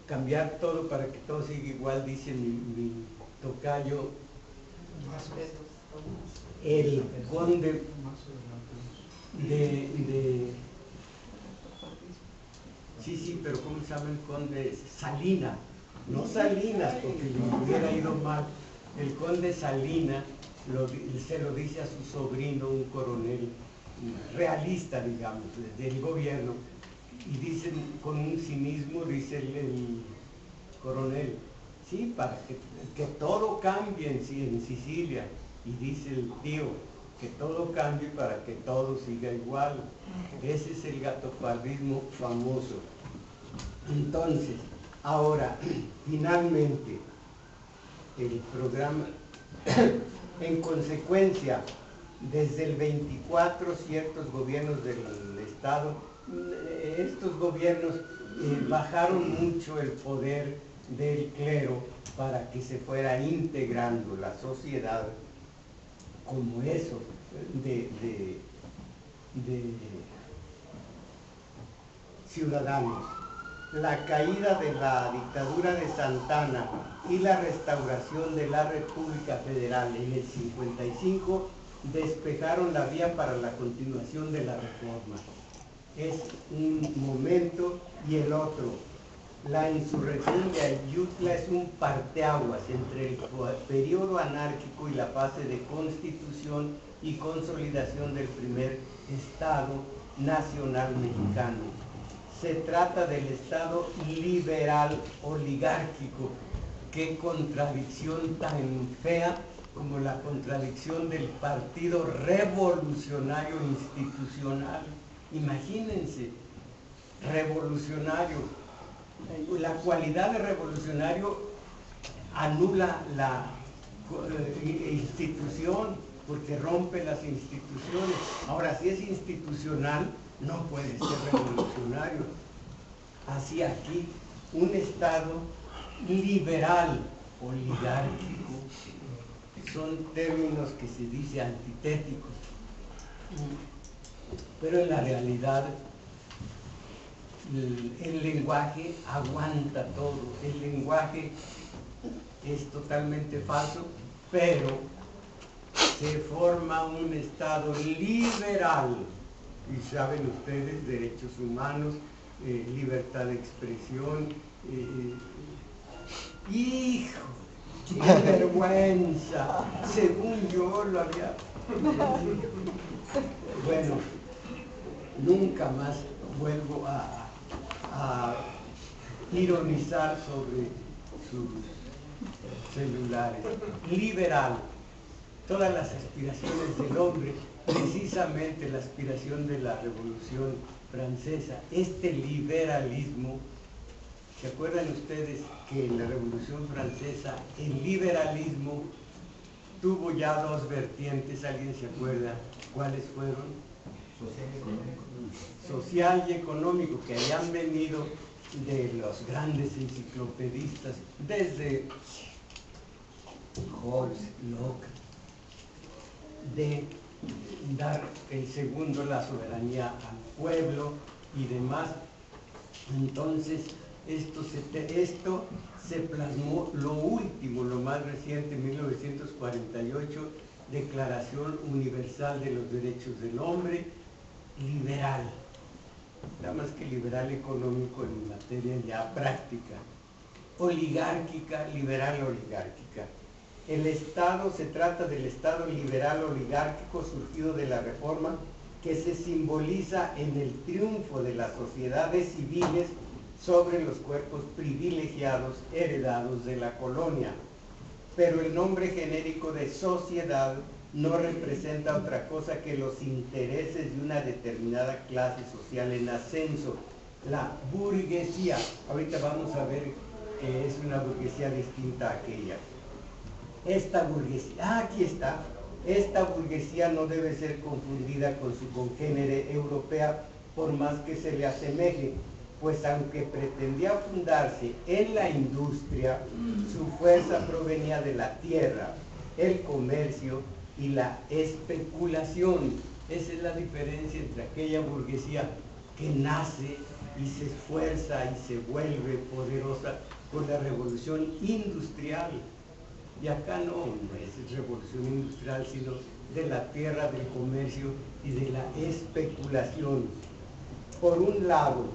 cambiar todo para que todo siga igual, dice mi tocayo, el conde sí, pero ¿cómo se llama el conde? Salinas, no Salinas, porque le hubiera ido mal. El conde Salinas se lo dice a su sobrino, un coronel realista, digamos, del gobierno, y dicen con un cinismo, dice el coronel, sí, para que todo cambie en Sicilia, y dice el tío, que todo cambie para que todo siga igual. Ese es el gatopardismo famoso. Entonces, ahora, finalmente, el programa, en consecuencia, desde el 24 ciertos gobiernos del Estado, estos gobiernos bajaron mucho el poder del clero para que se fuera integrando la sociedad como eso de ciudadanos. La caída de la dictadura de Santana y la restauración de la República Federal en el 55 despejaron la vía para la continuación de la reforma. Es un momento y el otro. La insurrección de Ayutla es un parteaguas entre el periodo anárquico y la fase de constitución y consolidación del primer Estado nacional mexicano. Se trata del Estado liberal oligárquico. Qué contradicción tan fea como la contradicción del Partido Revolucionario Institucional. Imagínense, revolucionario. La cualidad de revolucionario anula la institución, porque rompe las instituciones. Ahora, si es institucional, no puede ser revolucionario. Así aquí, un Estado liberal, oligárquico, son términos que se dice antitéticos, pero en la realidad el lenguaje aguanta todo, el lenguaje es totalmente falso, pero se forma un Estado liberal, y saben ustedes, derechos humanos, libertad de expresión, ¡hijo! ¡Qué vergüenza! Según yo lo había... Bueno, nunca más vuelvo a ironizar sobre sus celulares. Liberal, todas las aspiraciones del hombre, precisamente la aspiración de la Revolución Francesa, este liberalismo. ¿Se acuerdan ustedes que en la Revolución Francesa el liberalismo tuvo ya dos vertientes? ¿Alguien se acuerda cuáles fueron? Social y económico. Social y económico, que hayan venido de los grandes enciclopedistas, desde Hobbes, Locke, de dar el segundo, la soberanía al pueblo y demás. Entonces, esto se plasmó, lo último, lo más reciente, en 1948, Declaración Universal de los Derechos del Hombre, liberal, nada más que liberal económico en materia ya práctica, oligárquica, liberal oligárquica. El Estado, se trata del Estado liberal oligárquico surgido de la Reforma, que se simboliza en el triunfo de las sociedades civiles sobre los cuerpos privilegiados heredados de la colonia. pero el nombre genérico de sociedad no representa otra cosa que los intereses de una determinada clase social en ascenso, la burguesía. Ahorita vamos a ver que es una burguesía distinta a aquella. Esta burguesía, aquí está, esta burguesía no debe ser confundida con su congénere europea, por más que se le asemeje, pues aunque pretendía fundarse en la industria, su fuerza provenía de la tierra, el comercio y la especulación. Esa es la diferencia entre aquella burguesía que nace y se esfuerza y se vuelve poderosa con la revolución industrial. Y acá no es revolución industrial, sino de la tierra, del comercio y de la especulación. Por un lado,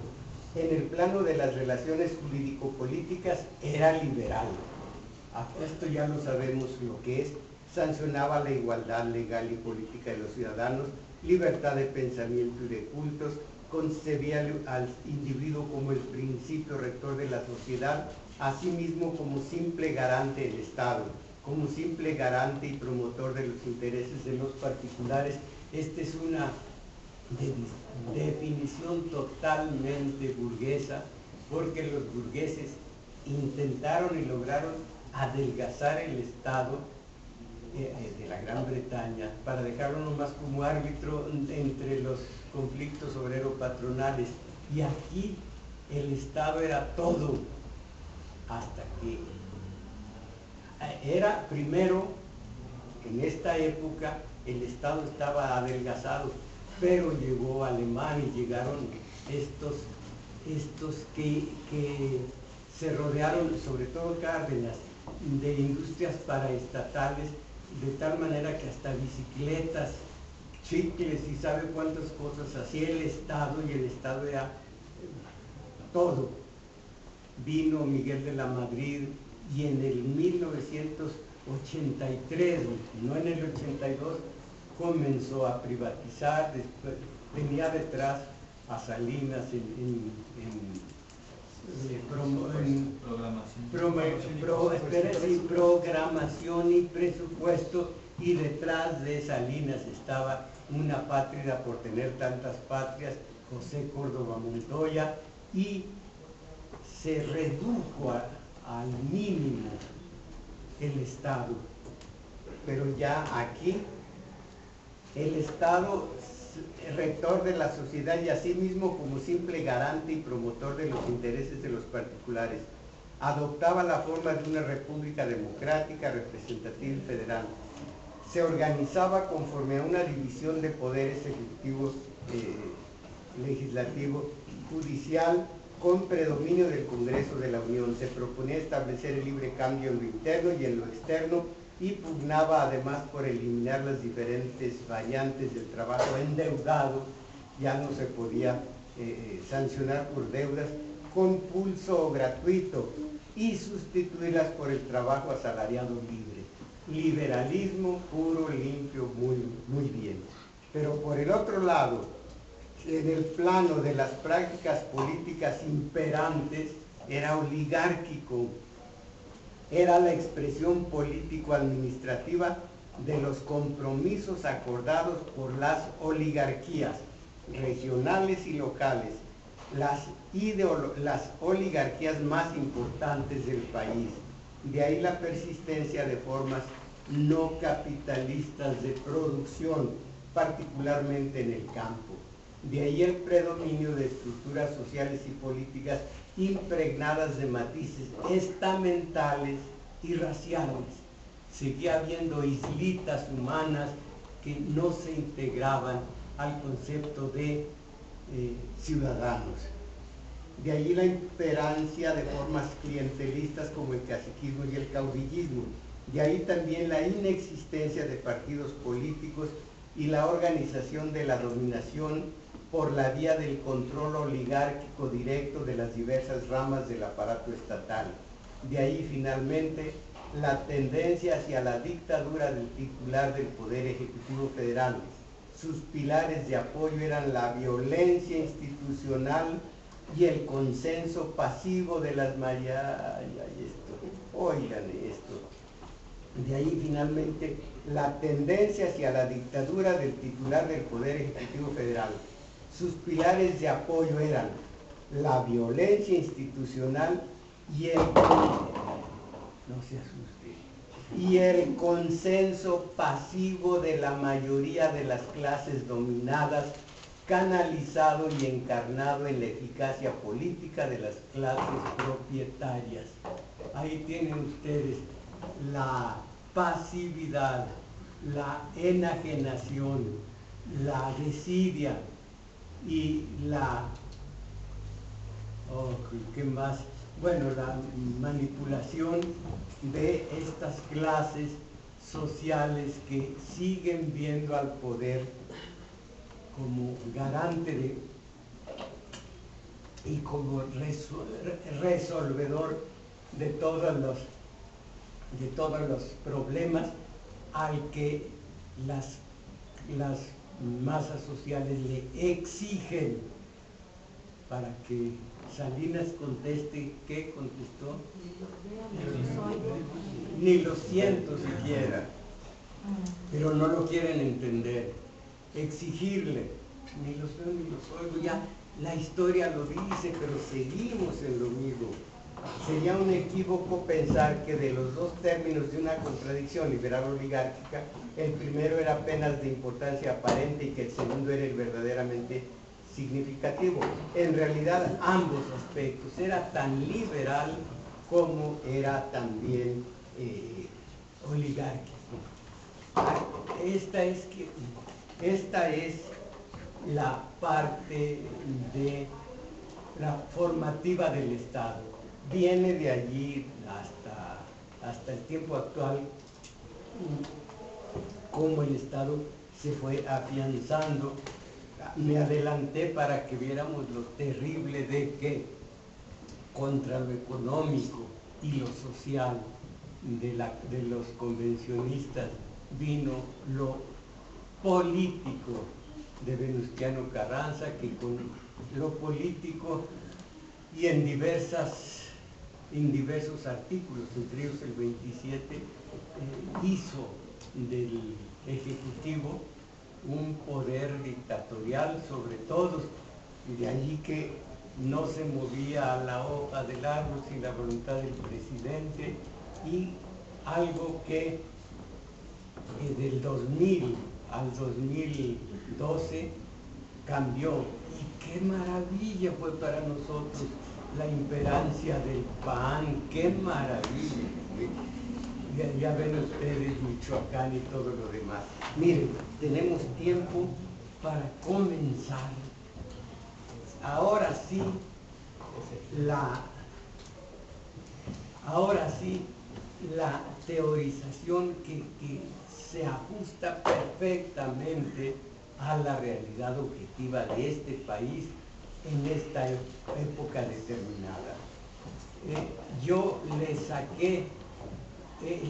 en el plano de las relaciones jurídico-políticas era liberal. Esto ya lo sabemos lo que es. Sancionaba la igualdad legal y política de los ciudadanos, libertad de pensamiento y de cultos, concebía al individuo como el principio rector de la sociedad, asimismo como simple garante del Estado, como simple garante y promotor de los intereses de los particulares. Esta es una definición totalmente burguesa, porque los burgueses intentaron y lograron adelgazar el Estado de la Gran Bretaña para dejarlo nomás como árbitro entre los conflictos obrero-patronales, y aquí el Estado era todo, hasta que era primero, en esta época el Estado estaba adelgazado, pero llegó Alemania y llegaron estos que se rodearon, sobre todo Cárdenas, de industrias paraestatales, de tal manera que hasta bicicletas, chicles y sabe cuántas cosas hacía el Estado, y el Estado era todo. Vino Miguel de la Madrid y en el 1983, no en el 82, comenzó a privatizar. Después tenía detrás a Salinas en programación y presupuesto, y detrás de Salinas estaba una patria por tener tantas patrias, José Córdoba Montoya, y se redujo al mínimo el Estado. Pero ya aquí el Estado, rector de la sociedad y asimismo como simple garante y promotor de los intereses de los particulares, adoptaba la forma de una república democrática, representativa y federal. Se organizaba conforme a una división de poderes ejecutivo, legislativo, judicial, con predominio del Congreso de la Unión. Se proponía establecer el libre cambio en lo interno y en lo externo, y pugnaba además por eliminar las diferentes variantes del trabajo endeudado. Ya no se podía sancionar por deudas con pulso o gratuito, y sustituirlas por el trabajo asalariado libre. Liberalismo puro, limpio, muy bien. Pero por el otro lado, en el plano de las prácticas políticas imperantes, era oligárquico. Era la expresión político-administrativa de los compromisos acordados por las oligarquías regionales y locales, las oligarquías más importantes del país. De ahí la persistencia de formas no capitalistas de producción, particularmente en el campo. De ahí el predominio de estructuras sociales y políticas impregnadas de matices estamentales y raciales. Seguía habiendo islitas humanas que no se integraban al concepto de ciudadanos. De allí la imperancia de formas clientelistas como el caciquismo y el caudillismo. De ahí también la inexistencia de partidos políticos y la organización de la dominación por la vía del control oligárquico directo de las diversas ramas del aparato estatal. De ahí finalmente la tendencia hacia la dictadura del titular del Poder Ejecutivo Federal. Sus pilares de apoyo eran la violencia institucional y el consenso pasivo de las mayorías. Oigan esto. De ahí finalmente la tendencia hacia la dictadura del titular del Poder Ejecutivo Federal. Sus pilares de apoyo eran la violencia institucional y el consenso pasivo de la mayoría de las clases dominadas, canalizado y encarnado en la eficacia política de las clases propietarias. Ahí tienen ustedes la pasividad, la enajenación, la desidia y la, ¿qué más? Bueno, la manipulación de estas clases sociales que siguen viendo al poder como garante de y como resolvedor de todos los problemas al que las masas sociales le exigen. Para que Salinas conteste, ¿qué contestó? Ni lo siento siquiera, pero no lo quieren entender. Exigirle, ni los veo ni los oigo, ya la historia lo dice, pero seguimos en lo mismo. Sería un equívoco pensar que de los dos términos de una contradicción liberal-oligárquica, el primero era apenas de importancia aparente y que el segundo era el verdaderamente significativo. En realidad ambos aspectos, era tan liberal como era también oligárquico. Esta es la parte de la formativa del Estado. Viene de allí hasta el tiempo actual, cómo el Estado se fue afianzando. Me adelanté para que viéramos lo terrible de que contra lo económico y lo social de los convencionistas vino lo político de Venustiano Carranza, que con lo político y en diversos artículos, entre ellos el 27, hizo del Ejecutivo un poder dictatorial sobre todos, y de allí que no se movía a la hoja del árbol sin la voluntad del presidente, y algo que del 2000 al 2012 cambió. Y qué maravilla fue para nosotros la imperancia del PAN, qué maravilla. Ya ven ustedes Michoacán y todo lo demás. Miren, tenemos tiempo para comenzar. Ahora sí, la teorización que se ajusta perfectamente a la realidad objetiva de este país en esta época determinada. Yo le saqué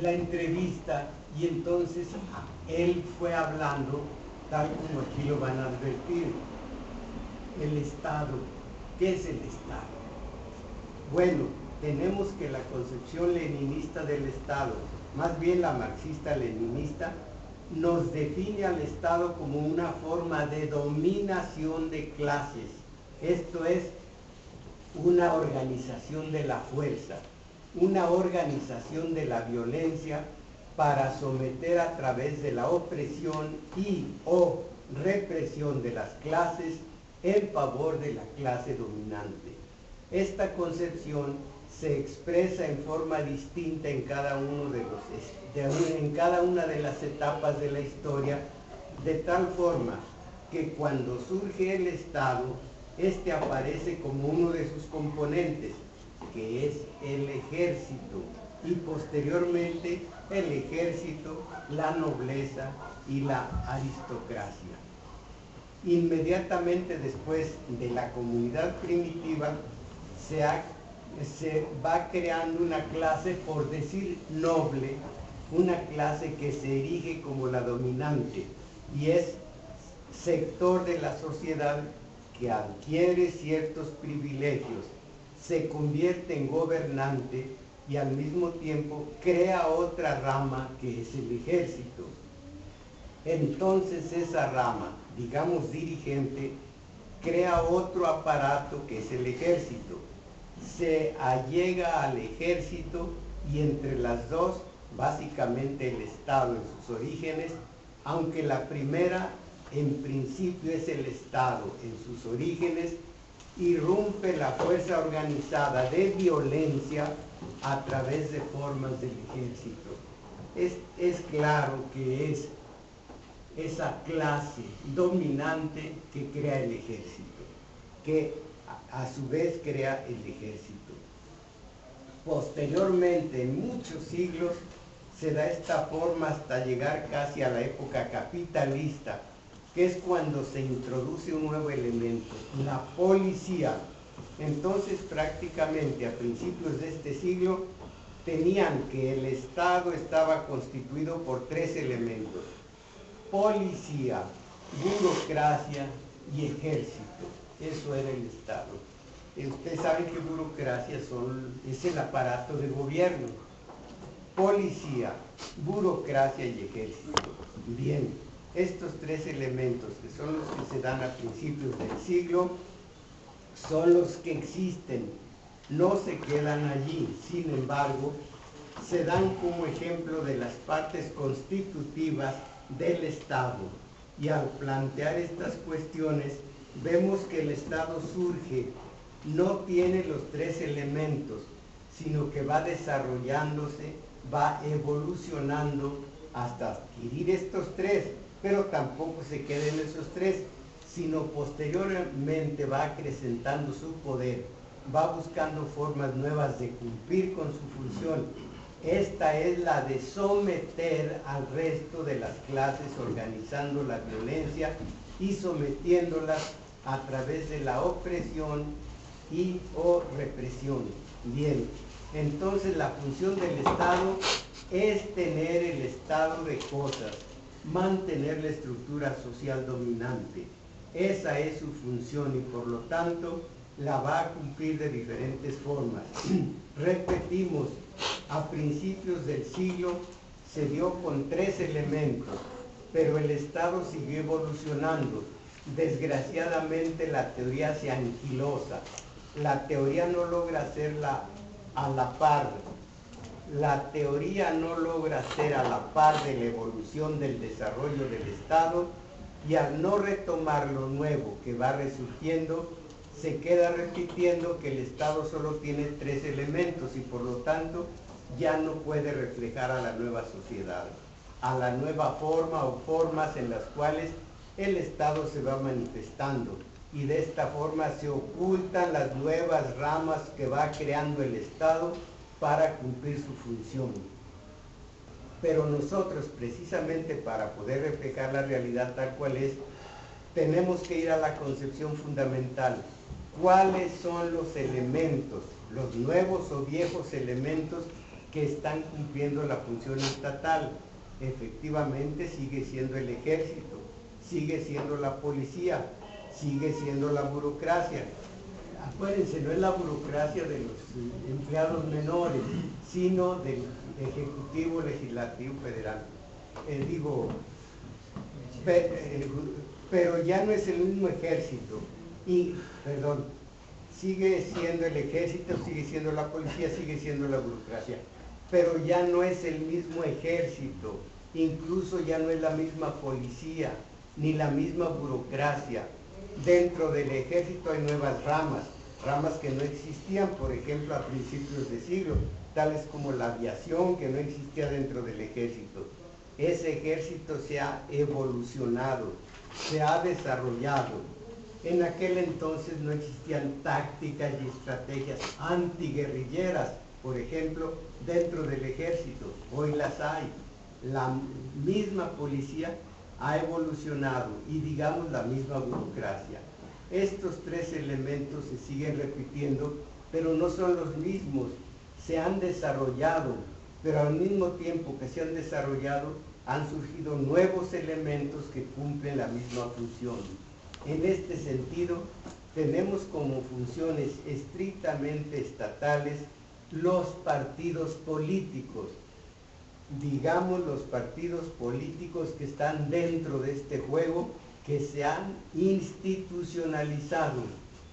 la entrevista y entonces él fue hablando tal como aquí lo van a advertir. El Estado, ¿qué es el Estado? Bueno, tenemos que la concepción leninista del Estado, más bien la marxista-leninista, nos define al Estado como una forma de dominación de clases. Esto es una organización de la fuerza, una organización de la violencia para someter a través de la opresión y o represión de las clases en favor de la clase dominante. Esta concepción se expresa en forma distinta en cada una de las etapas de la historia, de tal forma que cuando surge el Estado, este aparece como uno de sus componentes, que es el ejército, y posteriormente el ejército, la nobleza y la aristocracia. Inmediatamente después de la comunidad primitiva se va creando una clase, por decir noble, una clase que se erige como la dominante y es sector de la sociedad que adquiere ciertos privilegios, se convierte en gobernante y al mismo tiempo crea otra rama que es el ejército. Entonces esa rama, digamos dirigente, crea otro aparato que es el ejército. Se allega al ejército y entre las dos, básicamente el Estado en sus orígenes, aunque la primera en principio es el Estado en sus orígenes, irrumpe la fuerza organizada de violencia a través de formas del ejército. Es claro que es esa clase dominante que crea el ejército, que a su vez crea el ejército. Posteriormente, en muchos siglos, se da esta forma hasta llegar casi a la época capitalista, que es cuando se introduce un nuevo elemento, la policía. Entonces, prácticamente a principios de este siglo, tenían que el Estado estaba constituido por tres elementos: policía, burocracia y ejército. Eso era el Estado. Ustedes saben que burocracia es el aparato de gobierno. Policía, burocracia y ejército. Bien, estos tres elementos, que son los que se dan a principios del siglo, son los que existen, no se quedan allí. Sin embargo, se dan como ejemplo de las partes constitutivas del Estado. Y al plantear estas cuestiones, vemos que el Estado surge, no tiene los tres elementos, sino que va desarrollándose, va evolucionando hasta adquirir estos tres, pero tampoco se queda en esos tres, sino posteriormente va acrecentando su poder, va buscando formas nuevas de cumplir con su función. Esta es la de someter al resto de las clases, organizando la violencia y sometiéndolas a través de la opresión y o represión. Bien, entonces la función del Estado es tener el estado de cosas, mantener la estructura social dominante. Esa es su función y por lo tanto la va a cumplir de diferentes formas. Repetimos, a principios del siglo se dio con tres elementos, pero el Estado siguió evolucionando. Desgraciadamente la teoría se anquilosa. La teoría no logra hacerla a la par. La teoría no logra ser a la par de la evolución del desarrollo del Estado, y al no retomar lo nuevo que va resurgiendo, se queda repitiendo que el Estado solo tiene tres elementos y por lo tanto ya no puede reflejar a la nueva sociedad, a la nueva forma o formas en las cuales el Estado se va manifestando, y de esta forma se ocultan las nuevas ramas que va creando el Estado para cumplir su función. Pero nosotros, precisamente para poder reflejar la realidad tal cual es, tenemos que ir a la concepción fundamental. ¿Cuáles son los elementos, los nuevos o viejos elementos que están cumpliendo la función estatal? Efectivamente sigue siendo el ejército, sigue siendo la policía, sigue siendo la burocracia. Acuérdense, no es la burocracia de los empleados menores, sino del Ejecutivo Legislativo Federal. Pero ya no es el mismo ejército. Sigue siendo el ejército, sigue siendo la policía, sigue siendo la burocracia. Pero ya no es el mismo ejército, incluso ya no es la misma policía, ni la misma burocracia. Dentro del ejército hay nuevas ramas que no existían, por ejemplo, a principios de siglo, tales como la aviación, que no existía dentro del ejército. Ese ejército se ha evolucionado, se ha desarrollado. En aquel entonces no existían tácticas y estrategias antiguerrilleras, por ejemplo, dentro del ejército. Hoy las hay. La misma policía ha evolucionado y digamos la misma burocracia. Estos tres elementos se siguen repitiendo, pero no son los mismos. Se han desarrollado, pero al mismo tiempo que se han desarrollado, han surgido nuevos elementos que cumplen la misma función. En este sentido, tenemos como funciones estrictamente estatales los partidos políticos, digamos los partidos políticos que están dentro de este juego, que se han institucionalizado,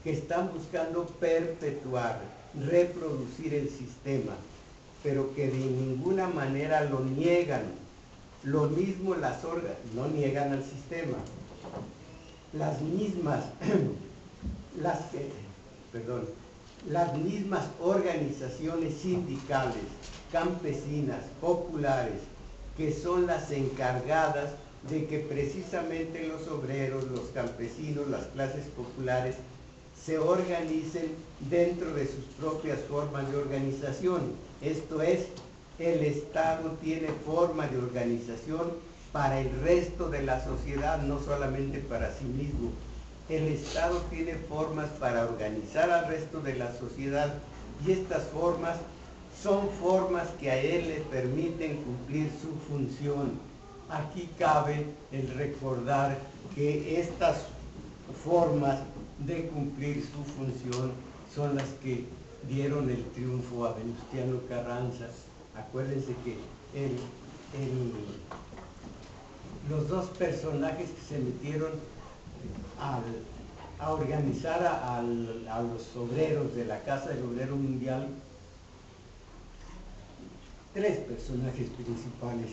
que están buscando perpetuar, reproducir el sistema, pero que de ninguna manera lo niegan. Lo mismo no niegan al sistema. Las mismas, las mismas organizaciones sindicales, campesinas, populares, que son las encargadas de que precisamente los obreros, los campesinos, las clases populares se organicen dentro de sus propias formas de organización. Esto es, el Estado tiene forma de organización para el resto de la sociedad, no solamente para sí mismo. El Estado tiene formas para organizar al resto de la sociedad, y estas formas son formas que a él le permiten cumplir su función. Aquí cabe el recordar que estas formas de cumplir su función son las que dieron el triunfo a Venustiano Carranza. Acuérdense que los dos personajes que se metieron a organizar a los obreros de la Casa del Obrero Mundial, tres personajes principales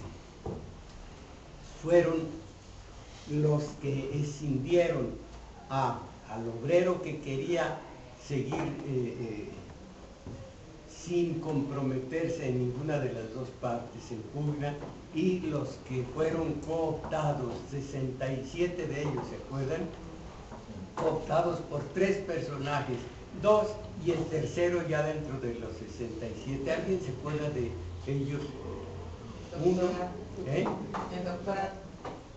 fueron los que escindieron al obrero que quería seguir sin comprometerse en ninguna de las dos partes en pugna, y los que fueron cooptados, 67 de ellos, ¿se acuerdan? Cooptados por tres personajes, dos y el tercero ya dentro de los 67. ¿Alguien se acuerda de ellos? Uno, ¿eh?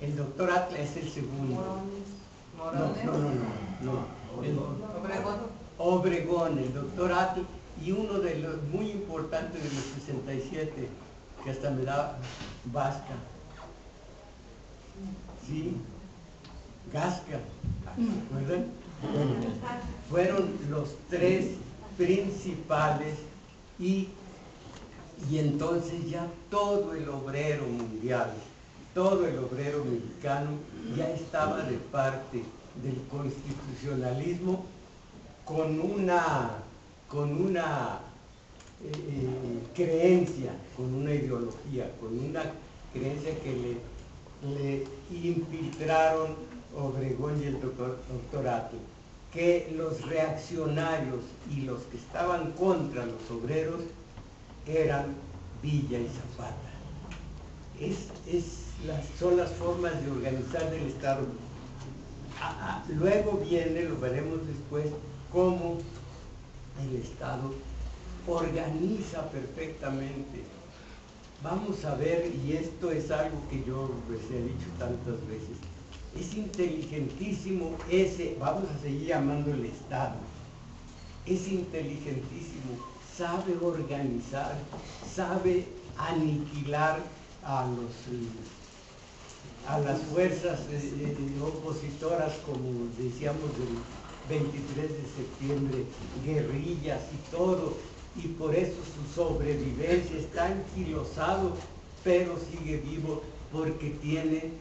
El doctor Atla es el segundo. Morones. No. Obregón, el doctor Atla, y uno de los muy importantes de los 67, que hasta me da Vasca. ¿Sí? Gasca, ¿se acuerdan? Fueron los tres principales, y entonces ya todo el obrero mundial, todo el obrero mexicano ya estaba de parte del constitucionalismo con una creencia, con una ideología, con una creencia que le infiltraron Obregón y el doctor Atla, que los reaccionarios y los que estaban contra los obreros eran Villa y Zapata. Son las formas de organizar del Estado. Luego viene, lo veremos después, cómo el Estado organiza perfectamente. Vamos a ver, y esto es algo que yo les he dicho tantas veces, es inteligentísimo vamos a seguir llamando el Estado, es inteligentísimo, sabe organizar, sabe aniquilar a las fuerzas opositoras, como decíamos, del 23 de septiembre, guerrillas y todo, y por eso su sobrevivencia está anquilosado, pero sigue vivo, porque tiene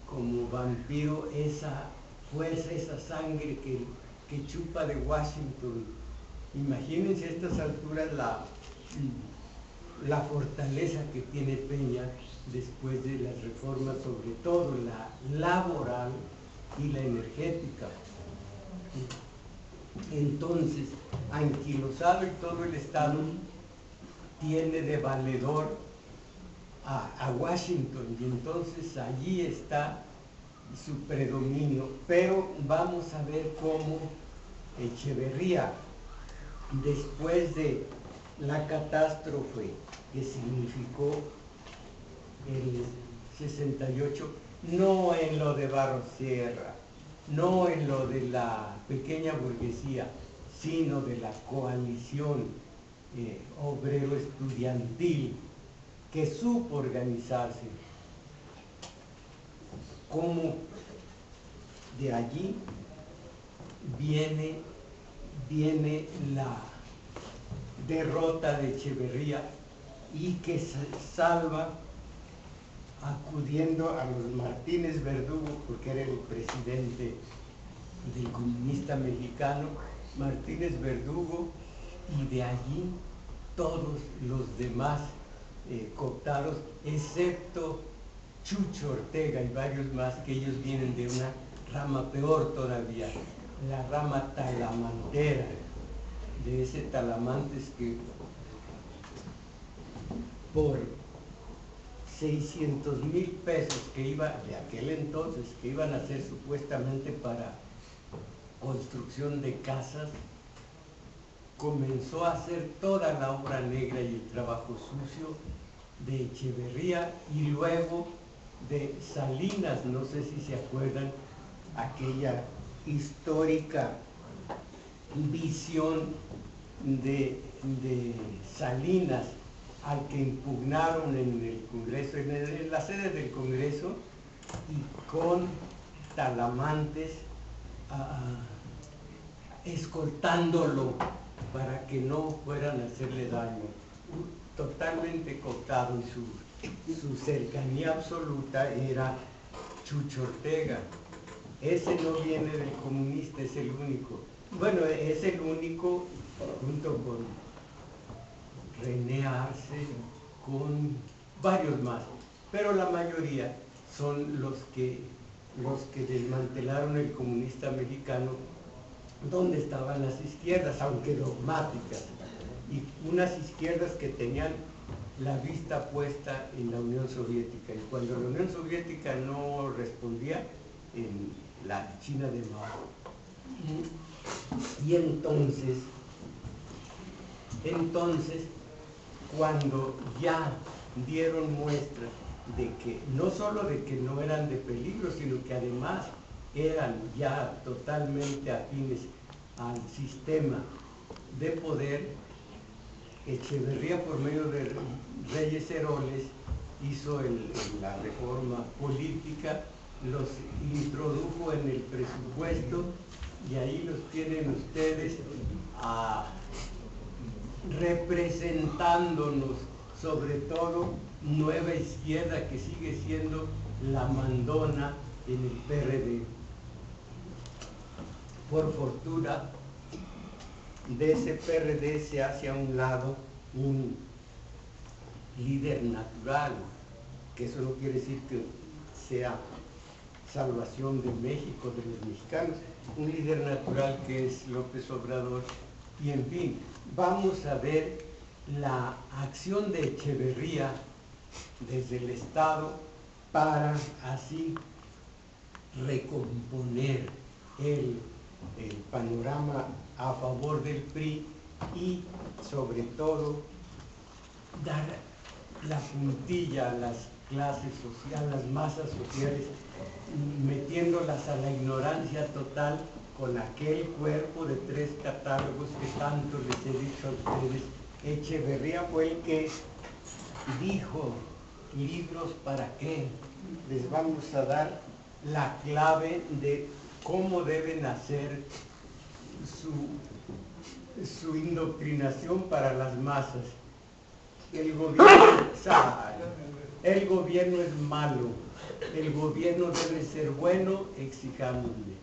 como vampiro esa fuerza, esa sangre que chupa de Washington. Imagínense a estas alturas la fortaleza que tiene Peña después de las reformas, sobre todo la laboral y la energética. Entonces, anquilosado y todo el Estado, tiene de valedor a Washington, y entonces allí está su predominio. Pero vamos a ver cómo Echeverría, después de la catástrofe que significó el 68, no en lo de Barros Sierra, no en lo de la pequeña burguesía, sino de la coalición obrero-estudiantil, que supo organizarse, como de allí viene derrota de Echeverría y que se salva acudiendo a los Martínez Verdugo, porque era el presidente del comunista mexicano, Martínez Verdugo, y de allí todos los demás cooptados, excepto Chucho Ortega y varios más, que ellos vienen de una rama peor todavía, la rama talamantera, de ese Talamantes que por 600,000 pesos que iba de aquel entonces, que iban a ser supuestamente para construcción de casas, comenzó a hacer toda la obra negra y el trabajo sucio de Echeverría y luego de Salinas. No sé si se acuerdan aquella histórica visión de Salinas, al que impugnaron en el Congreso, en la sede del Congreso, y con Talamantes escoltándolo para que no fueran a hacerle daño, totalmente cooptado, y su cercanía absoluta era Chucho Ortega. Ese no viene del comunista, es el único. Bueno, es el único, junto con René Arce, con varios más, pero la mayoría son los que desmantelaron el comunista mexicano, donde estaban las izquierdas, aunque dogmáticas, y unas izquierdas que tenían la vista puesta en la Unión Soviética, y cuando la Unión Soviética no respondía, en la China de Mao. Y entonces, cuando ya dieron muestras de que, no solo de que no eran de peligro, sino que además eran ya totalmente afines al sistema de poder, Echeverría, por medio de Reyes Heroles, hizo la reforma política, los introdujo en el presupuesto, y ahí los tienen ustedes representándonos, sobre todo Nueva Izquierda, que sigue siendo la mandona en el PRD. Por fortuna, de ese PRD se hace a un lado un líder natural, que eso no quiere decir que sea salvación de México, de los mexicanos, un líder natural que es López Obrador. Y en fin, vamos a ver la acción de Echeverría desde el Estado para así recomponer el panorama a favor del PRI y sobre todo dar la puntilla a las clases sociales, las masas sociales, metiéndolas a la ignorancia total con aquel cuerpo de 3 catálogos que tanto les he dicho a ustedes. Echeverría fue el que dijo: ¿libros para qué? Les vamos a dar la clave de cómo deben hacer su indoctrinación para las masas. El gobierno es malo, el gobierno debe ser bueno, exijámosle.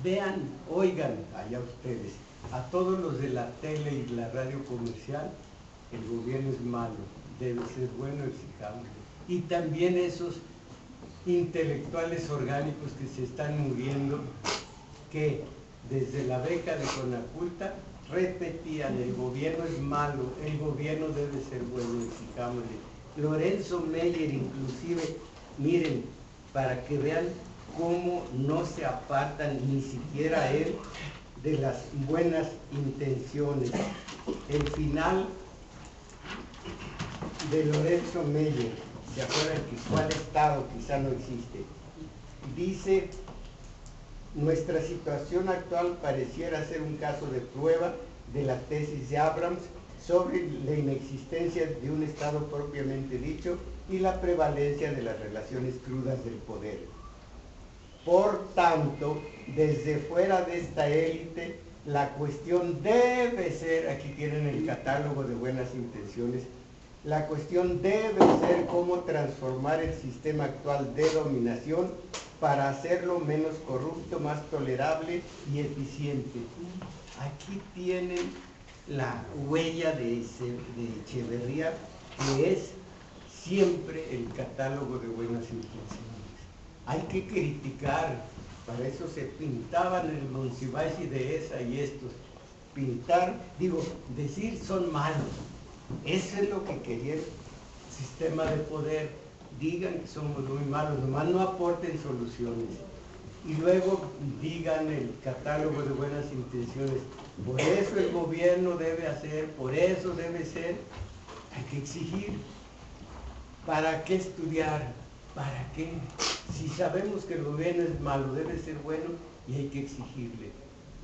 Vean, oigan, allá ustedes, a todos los de la tele y la radio comercial, el gobierno es malo, debe ser bueno, exijámosle. Y también esos intelectuales orgánicos que se están muriendo, que desde la beca de Conaculta repetían: el gobierno es malo, el gobierno debe ser bueno, exijámosle. Lorenzo Meyer, inclusive, miren, para que vean cómo no se apartan ni siquiera él de las buenas intenciones. El final de Lorenzo Meyer, ¿se acuerdan que cuál estado quizá no existe? Dice: nuestra situación actual pareciera ser un caso de prueba de la tesis de Abrams sobre la inexistencia de un Estado propiamente dicho y la prevalencia de las relaciones crudas del poder. Por tanto, desde fuera de esta élite La cuestión debe ser, aquí tienen el catálogo de buenas intenciones, la cuestión debe ser cómo transformar el sistema actual de dominación para hacerlo menos corrupto, más tolerable y eficiente. Aquí tienen la huella de Echeverría, que es siempre el catálogo de buenas intenciones. Hay que criticar, para eso se pintaban el Monsiváis y Dehesa y estos. Pintar, decir son malos. Eso es lo que quería el sistema de poder. Digan que somos muy malos, nomás no aporten soluciones. Y luego digan el catálogo de buenas intenciones. Por eso el gobierno debe hacer, por eso debe ser. Hay que exigir. ¿Para qué estudiar? ¿Para qué? Si sabemos que el gobierno es malo, debe ser bueno y hay que exigirle.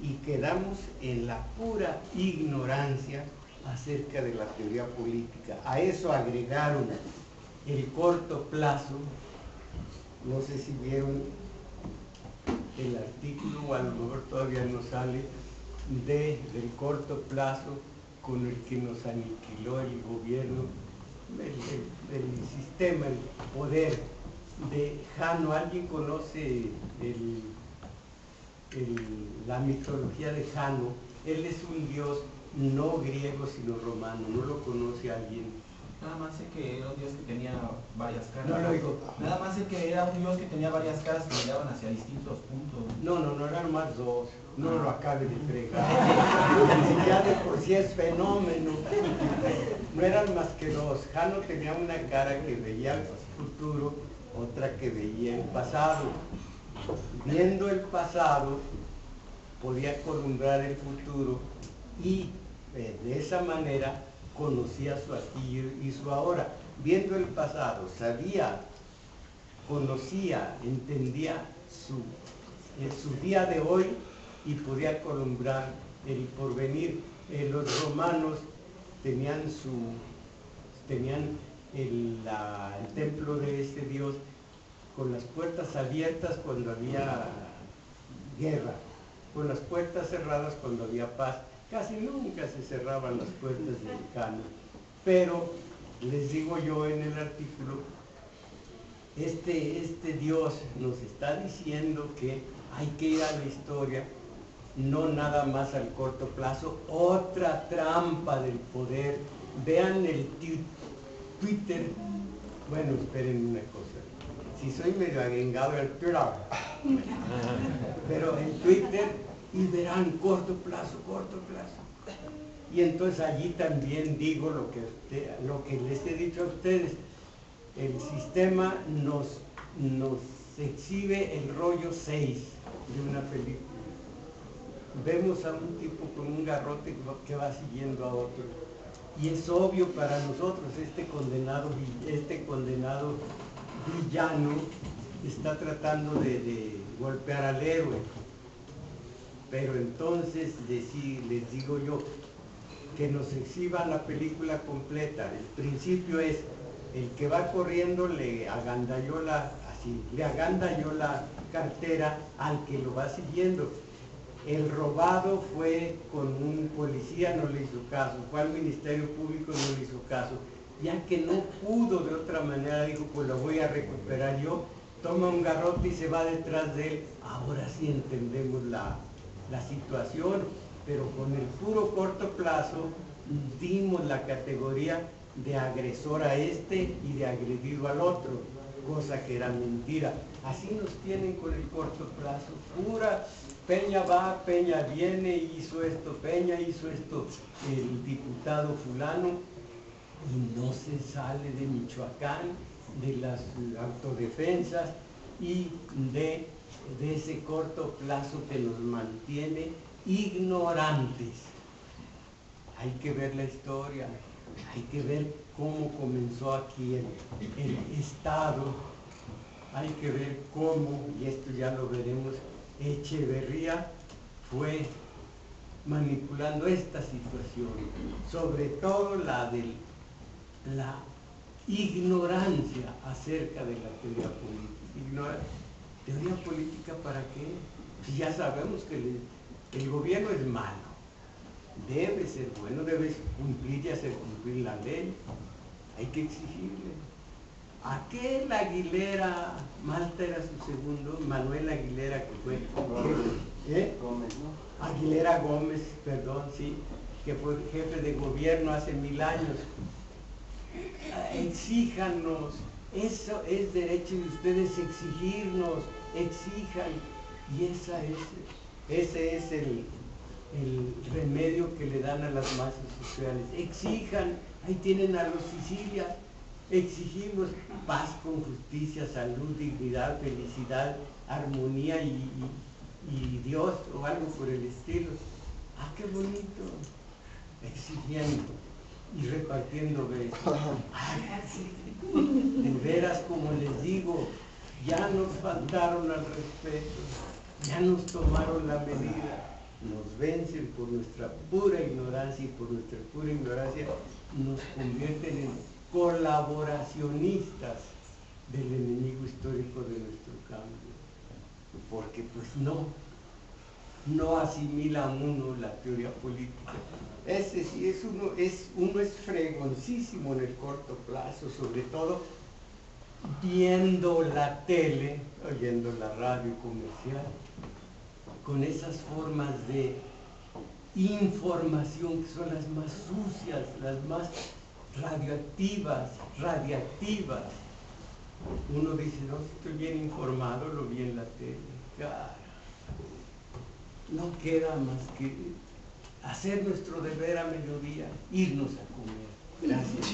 Y quedamos en la pura ignorancia acerca de la teoría política. A eso agregaron el corto plazo. No sé si vieron el artículo, o a lo mejor todavía no sale, del corto plazo con el que nos aniquiló el gobierno, el sistema, el poder de Jano. ¿Alguien conoce la mitología de Jano? Él es un dios no griego sino romano. ¿No lo conoce alguien? Nada más sé que era un dios que tenía varias caras. No lo digo. Nada más sé que era un dios que tenía varias caras que miraban hacia distintos puntos. No, eran más dos. No lo acabe de fregar. Ya de por sí es fenómeno. No eran más que dos. Jano tenía una cara que veía el futuro, otra que veía el pasado. Viendo el pasado, podía columbrar el futuro y de esa manera conocía su aquí y su ahora. Viendo el pasado, sabía, conocía, entendía su día de hoy y podía columbrar el porvenir. Los romanos tenían el templo de este dios con las puertas abiertas cuando había guerra, con las puertas cerradas cuando había paz. Casi nunca se cerraban las puertas del Jano. Pero les digo yo en el artículo, este Dios nos está diciendo que hay que ir a la historia, no nada más al corto plazo. Otra trampa del poder. Vean el Twitter. Bueno, esperen una cosa. Si soy medio agringado el Twitter, pero en Twitter, y verán corto plazo. Y entonces allí también digo lo que les he dicho a ustedes. El sistema nos exhibe el rollo 6 de una película. Vemos a un tipo con un garrote que va siguiendo a otro. Y es obvio para nosotros, este condenado villano está tratando de golpear al héroe. Pero entonces les digo yo, que nos exhiban la película completa. El principio es, el que va corriendo le agandalló la cartera al que lo va siguiendo. El robado fue con un policía, no le hizo caso, fue al Ministerio Público, no le hizo caso. Ya que no pudo de otra manera, dijo, pues lo voy a recuperar yo, toma un garrote y se va detrás de él. Ahora sí entendemos la situación, pero con el puro corto plazo dimos la categoría de agresor a este y de agredido al otro, cosa que era mentira. Así nos tienen con el corto plazo, pura Peña va, Peña viene, hizo esto, Peña hizo esto, el diputado fulano, y no se sale de Michoacán, de las autodefensas y de ese corto plazo que nos mantiene ignorantes. Hay que ver la historia, hay que ver cómo comenzó aquí el Estado, hay que ver cómo, y esto ya lo veremos, Echeverría fue manipulando esta situación, sobre todo la de la ignorancia acerca de la teoría política. ¿Teoría política para qué? Si ya sabemos que El gobierno es malo, debe ser bueno, debe cumplir y hacer cumplir la ley. Hay que exigirle. Aquel Aguilera, Malta era su segundo, Manuel Aguilera, que fue Gómez, ¿no? Aguilera Gómez, perdón, sí, que fue jefe de gobierno hace 1000 años. Exíjanos, eso es derecho de ustedes, exigirnos, exijan. Y ese es el remedio que le dan a las masas sociales. Exijan, ahí tienen a los Sicilia, exigimos paz con justicia, salud, dignidad, felicidad, armonía y Dios o algo por el estilo. Ah, qué bonito. Exigiendo y repartiendo besos. De veras, como les digo, ya nos faltaron al respeto, ya nos tomaron la medida, nos vencen por nuestra pura ignorancia y por nuestra pura ignorancia nos convierten en colaboracionistas del enemigo histórico de nuestro cambio, porque pues no asimilan uno la teoría política. Ese sí uno es fregoncísimo en el corto plazo, sobre todo viendo la tele, oyendo la radio comercial, con esas formas de información que son las más sucias, las más radiactivas. Uno dice, no, si estoy bien informado, lo vi en la tele. Cara, no queda más que hacer nuestro deber a mediodía, irnos a comer. Gracias.